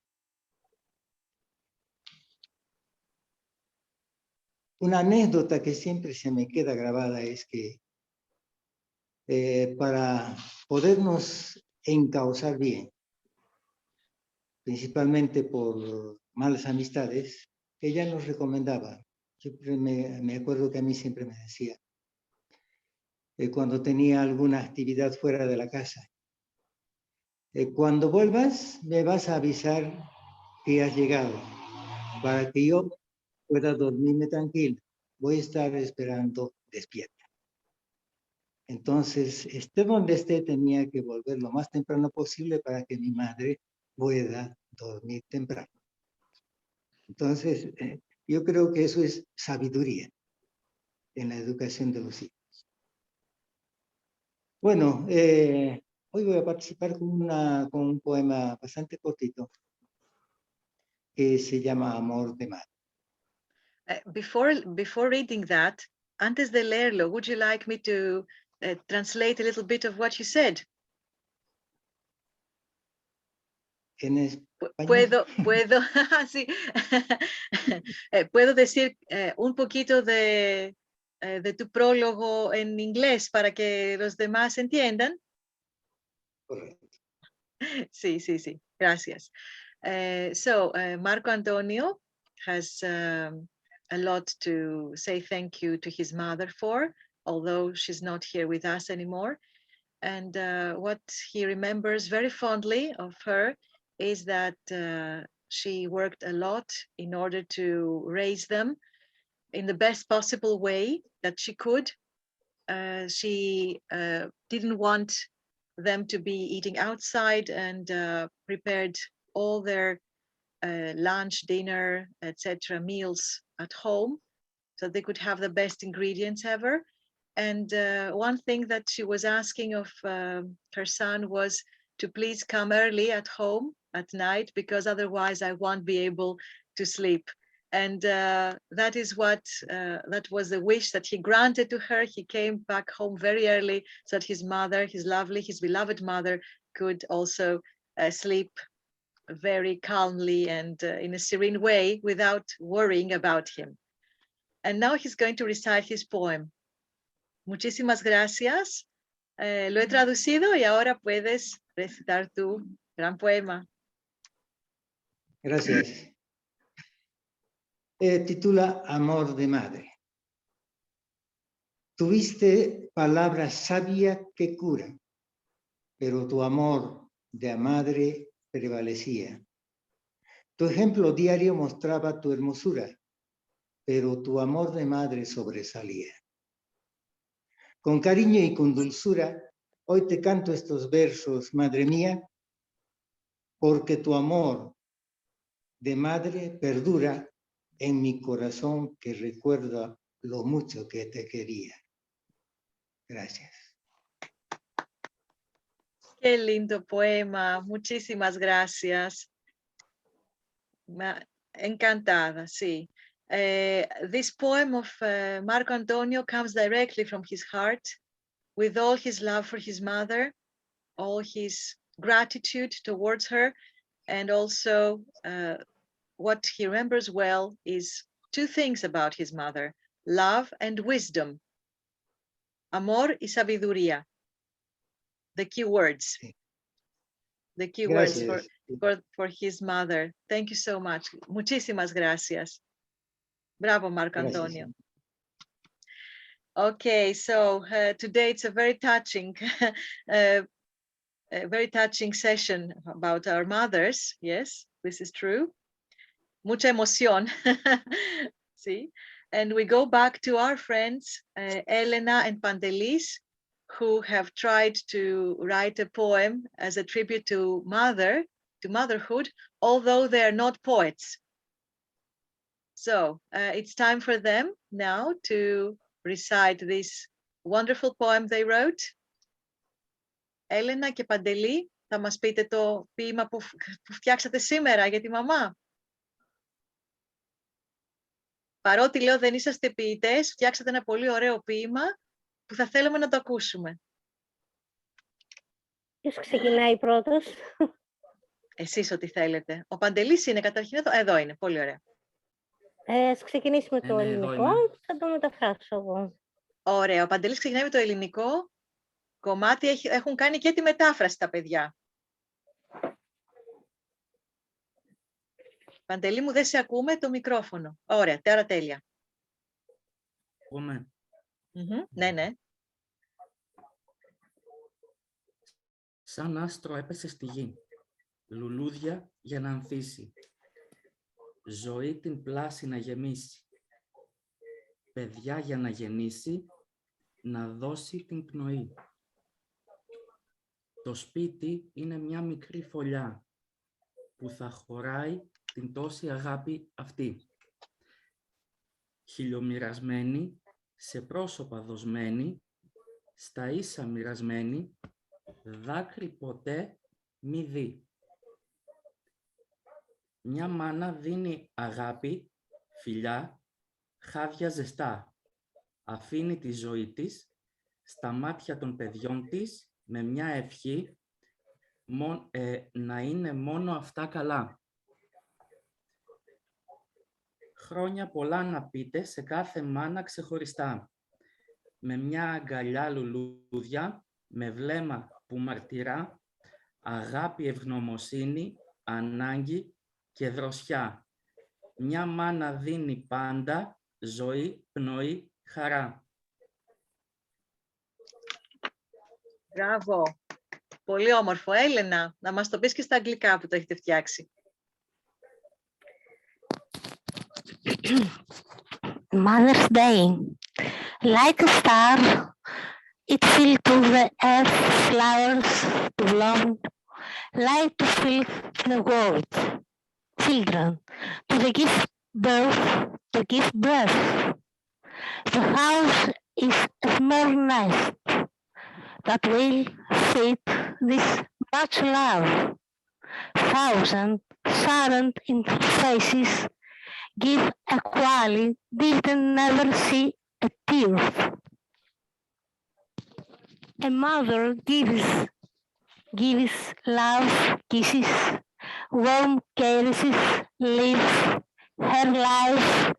Una anécdota que siempre se me queda grabada es que para podernos encauzar bien, principalmente por malas amistades, ella nos recomendaba. Siempre me acuerdo que a mí siempre me decía, cuando tenía alguna actividad fuera de la casa, cuando vuelvas me vas a avisar que has llegado, para que yo pueda dormirme tranquila. Voy a estar esperando despierta. Entonces, esté donde esté, tenía que volver lo más temprano posible para que mi madre pueda dormir temprano. Entonces, yo creo que eso es sabiduría en la educación de los hijos. Bueno, hoy voy a participar con un poema bastante cortito que se llama Amor de Madre. Before reading that, antes de leerlo, would you like me to translate a little bit of what you said? Puedo, sí. Puedo decir un poquito de tu prólogo en inglés para que los demás entiendan. Correcto. Sí, gracias. So, Marco Antonio has a lot to say thank you to his mother for, although she's not here with us anymore. And what he remembers very fondly of her is that she worked a lot in order to raise them in the best possible way that she could. She didn't want them to be eating outside, and prepared all their lunch, dinner, etc. meals at home, so they could have the best ingredients ever. And one thing that she was asking of her son was to please come early at home at night, because otherwise I won't be able to sleep. And that is what, that was the wish that he granted to her. He came back home very early so that his mother, his beloved mother, could also sleep very calmly and in a serene way without worrying about him. And now he's going to recite his poem. Muchísimas gracias. Lo he traducido y ahora puedes recitar tu gran poema. Gracias. Titula Amor de Madre. Tuviste palabra sabia que cura, pero tu amor de madre prevalecía. Tu ejemplo diario mostraba tu hermosura, pero tu amor de madre sobresalía. Con cariño y con dulzura, hoy te canto estos versos, madre mía, porque tu amor de madre perdura en mi corazón que recuerda lo mucho que te quería. Gracias. Qué lindo poema. Muchísimas gracias. Encantada, sí. This poem of Marco Antonio comes directly from his heart, with all his love for his mother, all his gratitude towards her, and also what he remembers well is two things about his mother: love and wisdom. Amor y sabiduría. The key words. The key words for his mother. Thank you so much. Muchísimas gracias. Bravo, Marco Antonio. Okay, so today it's a very touching, session about our mothers. Yes, this is true. Mucha emoción. See, and we go back to our friends Elena and Pantelis, who have tried to write a poem as a tribute to motherhood, although they are not poets. So it's time for them now to recite this wonderful poem they wrote. Έλενα και Παντελή, θα μας πείτε το ποίημα που φτιάξατε σήμερα για τη μαμά. Παρότι λέω δεν είσαστε ποιητές, φτιάξατε ένα πολύ ωραίο ποίημα που θα θέλαμε να το ακούσουμε. Ποιος ξεκινάει πρώτος? Εσείς ό,τι θέλετε. Ο Παντελής είναι καταρχήν εδώ. Εδώ είναι, πολύ ωραία. Ας ξεκινήσουμε το ελληνικό, θα το μεταφράσω εγώ. Ωραία, ο Παντελής ξεκινάει με το ελληνικό κομμάτι, έχουν κάνει και τη μετάφραση τα παιδιά. Παντελή μου, δεν σε ακούμε το μικρόφωνο. Ωραία, τώρα τέλεια. Ακούμε. Ναι, ναι. Σαν άστρο έπεσε στη γη, λουλούδια για να ανθίσει, ζωή την πλάση να γεμίσει, παιδιά για να γεννήσει, να δώσει την πνοή. Το σπίτι είναι μια μικρή φωλιά που θα χωράει την τόση αγάπη αυτή. Χιλιομοιρασμένη, σε πρόσωπα δοσμένη, στα ίσα μοιρασμένη, δάκρυ ποτέ μη δει. Μια μάνα δίνει αγάπη, φιλιά, χάδια ζεστά. Αφήνει τη ζωή της στα μάτια των παιδιών της με μια ευχή να είναι μόνο αυτά καλά. Χρόνια πολλά να πείτε σε κάθε μάνα ξεχωριστά. Με μια αγκαλιά λουλούδια, με βλέμμα που μαρτυρά, αγάπη, ευγνωμοσύνη, ανάγκη και δροσιά. Μια μάνα δίνει πάντα ζωή, πνοή, χαρά. Μπράβο. Πολύ όμορφο. Έλενα, να μας το πεις και στα αγγλικά που το έχετε φτιάξει. Mother's Day. Like a star, it filled to the earth flowers to bloom, light to fill the world, children, to the give birth, to give breath. The house is a small nest that will fit this much love. Thousand silent in faces give a quality didn't never see a tear. A mother gives love, kisses, warm caresses, lives her life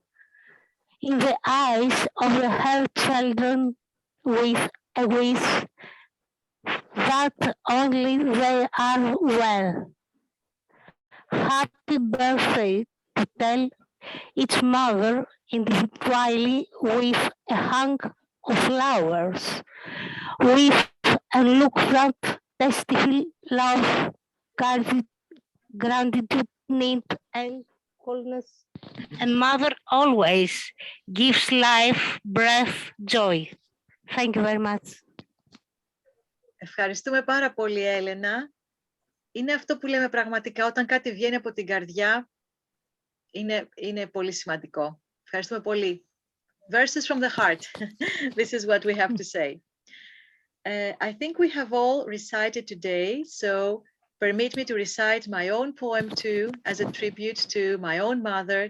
in the eyes of her children with a wish that only they are well. Happy birthday to tell each mother individually with a hunk of flowers, with a look that testifies love, gratitude, need, and coolness. And mother always gives life, breath, joy. Thank you very much. Ευχαριστούμε πάρα πολύ, Έλενα. Είναι αυτό που λέμε πραγματικά, όταν κάτι βγαίνει από την καρδιά, είναι πολύ σημαντικό. Ευχαριστούμε πολύ. Verses from the heart. This is what we have to say. I think we have all recited today, so permit me to recite my own poem too, as a tribute to my own mother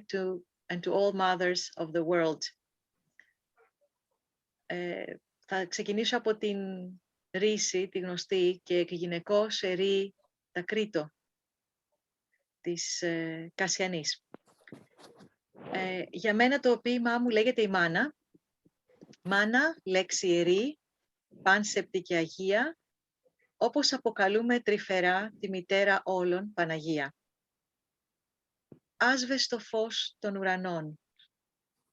and to all mothers of the world. Θα ξεκινήσω από την ρίση, τη γνωστή και γυναικός ερή τα Κρήτο της Κασιανής. Για μένα το ποίημά μου λέγεται η Μάνα. Μάνα, λέξη ιερή, πάνσεπτη και αγία, όπως αποκαλούμε τρυφερά τη μητέρα όλων, Παναγία. Άσβες το φως των ουρανών,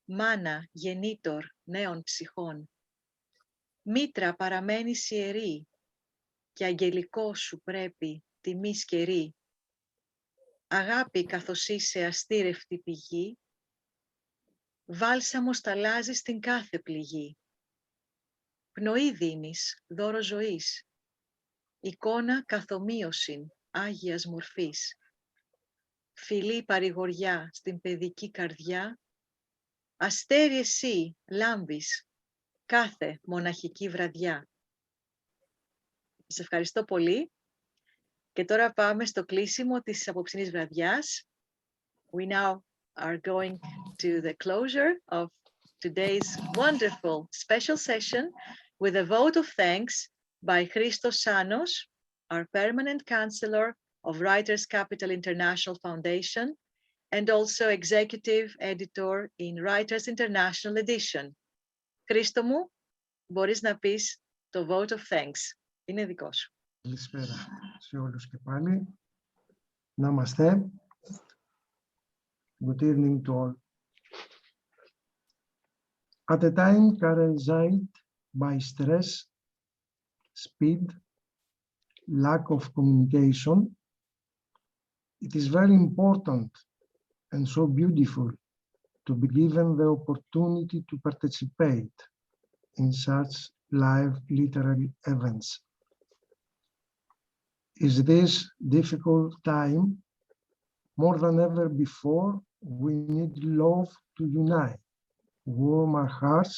μάνα γεννήτωρ νέων ψυχών, μήτρα παραμένεις ιερή και αγγελικό σου πρέπει τιμή σκερή. Αγάπη καθώς είσαι αστήρευτη πηγή, βάλσαμο σταλάζει στην κάθε πληγή. Πνοή δίνεις, δώρο ζωής, εικόνα καθομοίωσιν Άγιας μορφής. Φιλή παρηγοριά στην παιδική καρδιά, αστέρι εσύ λάμπεις κάθε μοναχική βραδιά. Σας ευχαριστώ πολύ και τώρα πάμε στο κλείσιμο της απόψινής βραδιάς. We now are going to the closure of today's wonderful special session with a vote of thanks by Christos Sanos, our permanent counselor of Writers Capital International Foundation and also executive editor in Writers International Edition. Χρήστο μου, μπορείς να πεις το vote of thanks. Είναι δικό σου. Καλησπέρα σε όλους και πάλι. Να είμαστε. Good evening to all. At a time characterized by stress, speed, lack of communication, it is very important and so beautiful to be given the opportunity to participate in such live literary events. In this difficult time, more than ever before, we need love to unite, warm our hearts,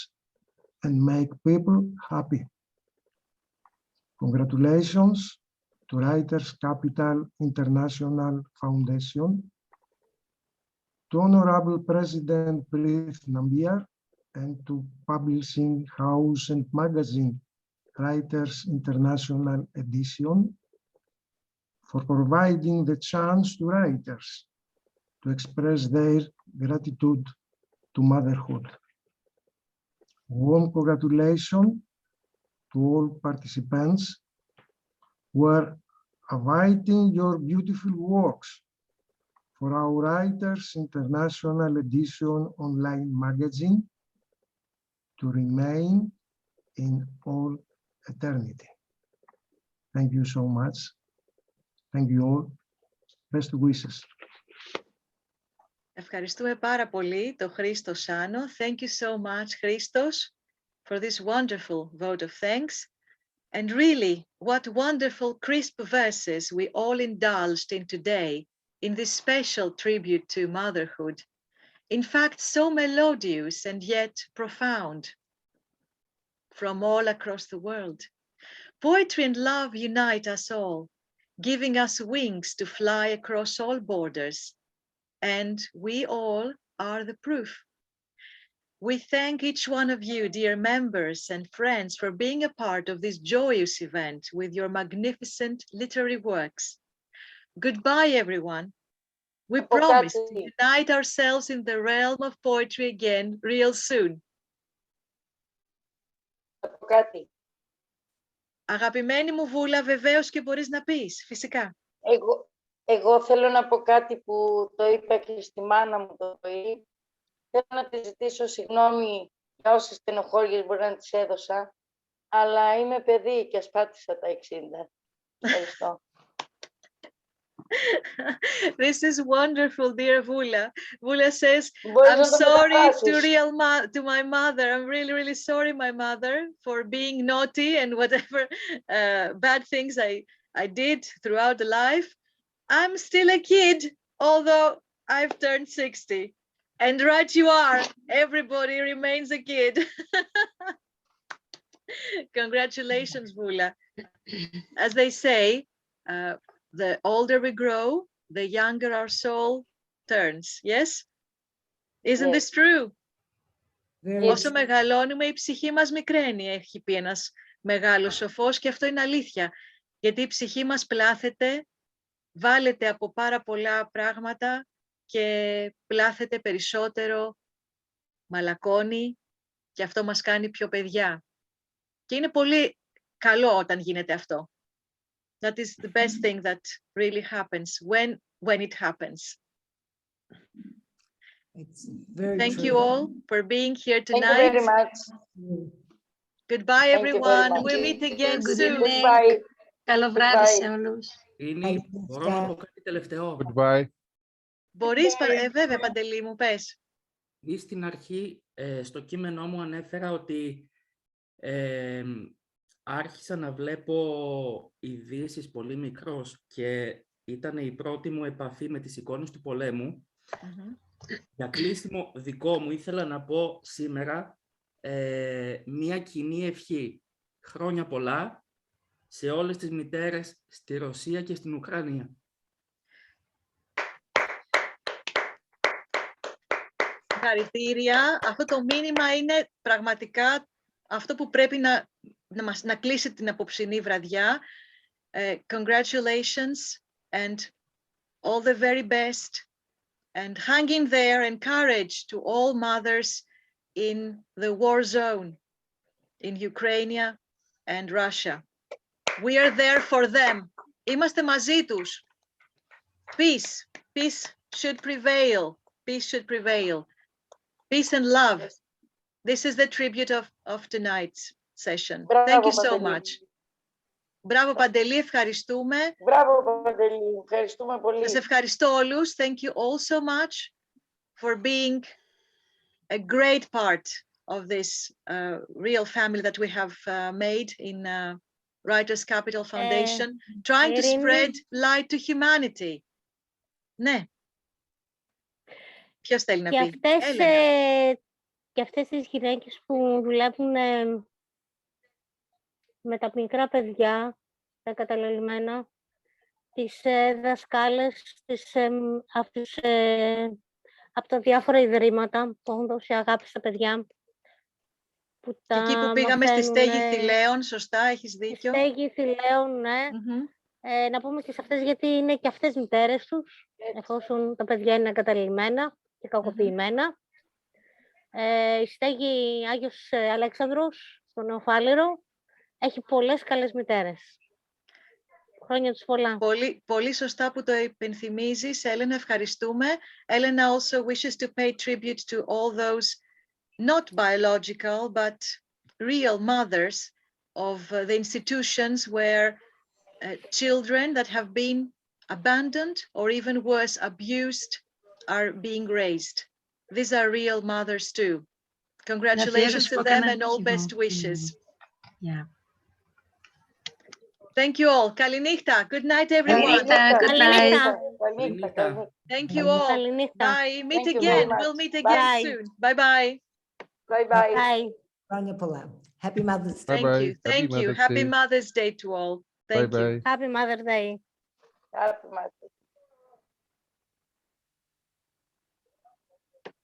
and make people happy. Congratulations to Writers Capital International Foundation, to Honorable President Preet Nambiar, and to Publishing House and Magazine Writers International Edition for providing the chance to writers to express their gratitude to motherhood. Warm congratulations to all participants who are awaiting your beautiful works for our Writers International Edition online magazine to remain in all eternity. Thank you so much. Thank you all. Best wishes. Ευχαριστούμε πάρα πολύ το Χρήστο Σάνο. Thank you so much, Christos, for this wonderful vote of thanks. And really, what wonderful crisp verses we all indulged in today in this special tribute to motherhood. In fact, so melodious and yet profound from all across the world. Poetry and love unite us all, giving us wings to fly across all borders. And we all are the proof. We thank each one of you, dear members and friends, for being a part of this joyous event with your magnificent literary works. Goodbye, everyone. We promise to unite ourselves in the realm of poetry again real soon. Αγαπημένη μου Βούλα, βεβαίως και μπορείς να πεις, φυσικά. Εγώ θέλω να πω κάτι που το είπα και στη μάνα μου το πρωί. Θέλω να τη ζητήσω συγγνώμη για όσες στενοχώριες μπορεί να της έδωσα, αλλά είμαι παιδί και ασπάτησα τα 60. Ευχαριστώ. This is wonderful, dear Vula. Vula says, I'm sorry to my mother. I'm really, really sorry, my mother, for being naughty and whatever bad things I did throughout the life. I'm still a kid, although I've turned 60. And right you are, everybody remains a kid. Congratulations, Vula. As they say, the older we grow, the younger our soul turns. Yes? Isn't this true? Όσο μεγαλώνουμε, η ψυχή μας μικραίνει, έχει πει ένας μεγάλος σοφός, και αυτό είναι αλήθεια. Γιατί η ψυχή μας πλάθεται, βάλετε από πάρα πολλά πράγματα και πλάθεται περισσότερο, μαλακώνει, και αυτό μας κάνει πιο παιδιά. Και είναι πολύ καλό όταν γίνεται αυτό. That is the best thing that really happens when it happens. It's very Thank true. you all for being here tonight. Thank you very much. Goodbye, everyone. We'll meet again soon. Goodbye. Καλό βράδυ σε όλους. Μπορώ να πω κάτι τελευταίο. Goodbye. Μπορείς, βέβαια, Παντελή μου, πες. Στην αρχή, στο κείμενό μου ανέφερα ότι άρχισα να βλέπω ειδήσεις πολύ μικρός και ήταν η πρώτη μου επαφή με τις εικόνες του πολέμου. Για κλείσιμο δικό μου ήθελα να πω σήμερα μία κοινή ευχή. Χρόνια πολλά σε όλες τις μητέρες στη Ρωσία και στην Ουκρανία. Συγχαρητήρια. Αυτό το μήνυμα είναι πραγματικά αυτό που πρέπει να κλείσει την απόψινή βραδιά. Congratulations and all the very best. And hang in there and courage to all mothers in the war zone in Ukraine and Russia. We are there for them. Είμαστε μαζί τους. Peace. Peace should prevail. Peace should prevail. Peace and love. This is the tribute of tonight's session. Thank you so much. Μπράβο, Παντελή, ευχαριστούμε. Μπράβο, Παντελή, ευχαριστούμε πολύ. Σας ευχαριστώ όλους. Thank you all so much for being a great part of this real family that we have made in Writers Capital Foundation, trying to spread light to humanity. Ναι. Ποιος θέλει να πει? Και αυτές τις γυναίκες που δουλεύουν με τα μικρά παιδιά, τα καταλελειμμένα, τις δασκάλες, από τα διάφορα ιδρύματα που έχουν δώσει αγάπη στα παιδιά. Που τα εκεί που πήγαμε στη στέγη Θηλαίων, σωστά, έχεις δίκιο. Στη στέγη Θηλαίων, ναι. Να πούμε και σε αυτές, γιατί είναι και αυτές μητέρες τους, εφόσον τα παιδιά είναι εγκαταλειμμένα και κακοποιημένα. Η στέγη Άγιος Αλέξανδρος, στο Νεοφάλιρο, έχει πολλές καλές μητέρες. Χρόνια τους πολλά. Πολύ σωστά που το υπενθυμίζεις, Έλενα, ευχαριστούμε. Έλενα also wishes to pay tribute to all those not biological but real mothers of the institutions where children that have been abandoned or even worse, abused, are being raised. These are real mothers too. Congratulations to them and all best wishes. Yeah. Thank you all. Kalinihta. Good night, everyone. Kalinihta, good night. Kalinihta. Thank you all. Bye. Meet Thank you very again. much. We'll meet again Bye. soon. Bye-bye. Bye-bye. Bye. Χρόνια πολλά. Happy Mother's Day. Thank Bye-bye. you. Happy Thank you. Mother's Happy Day. Mother's Day to all. Thank you. Bye-bye. Happy Mother's Day. Happy Mother's Day.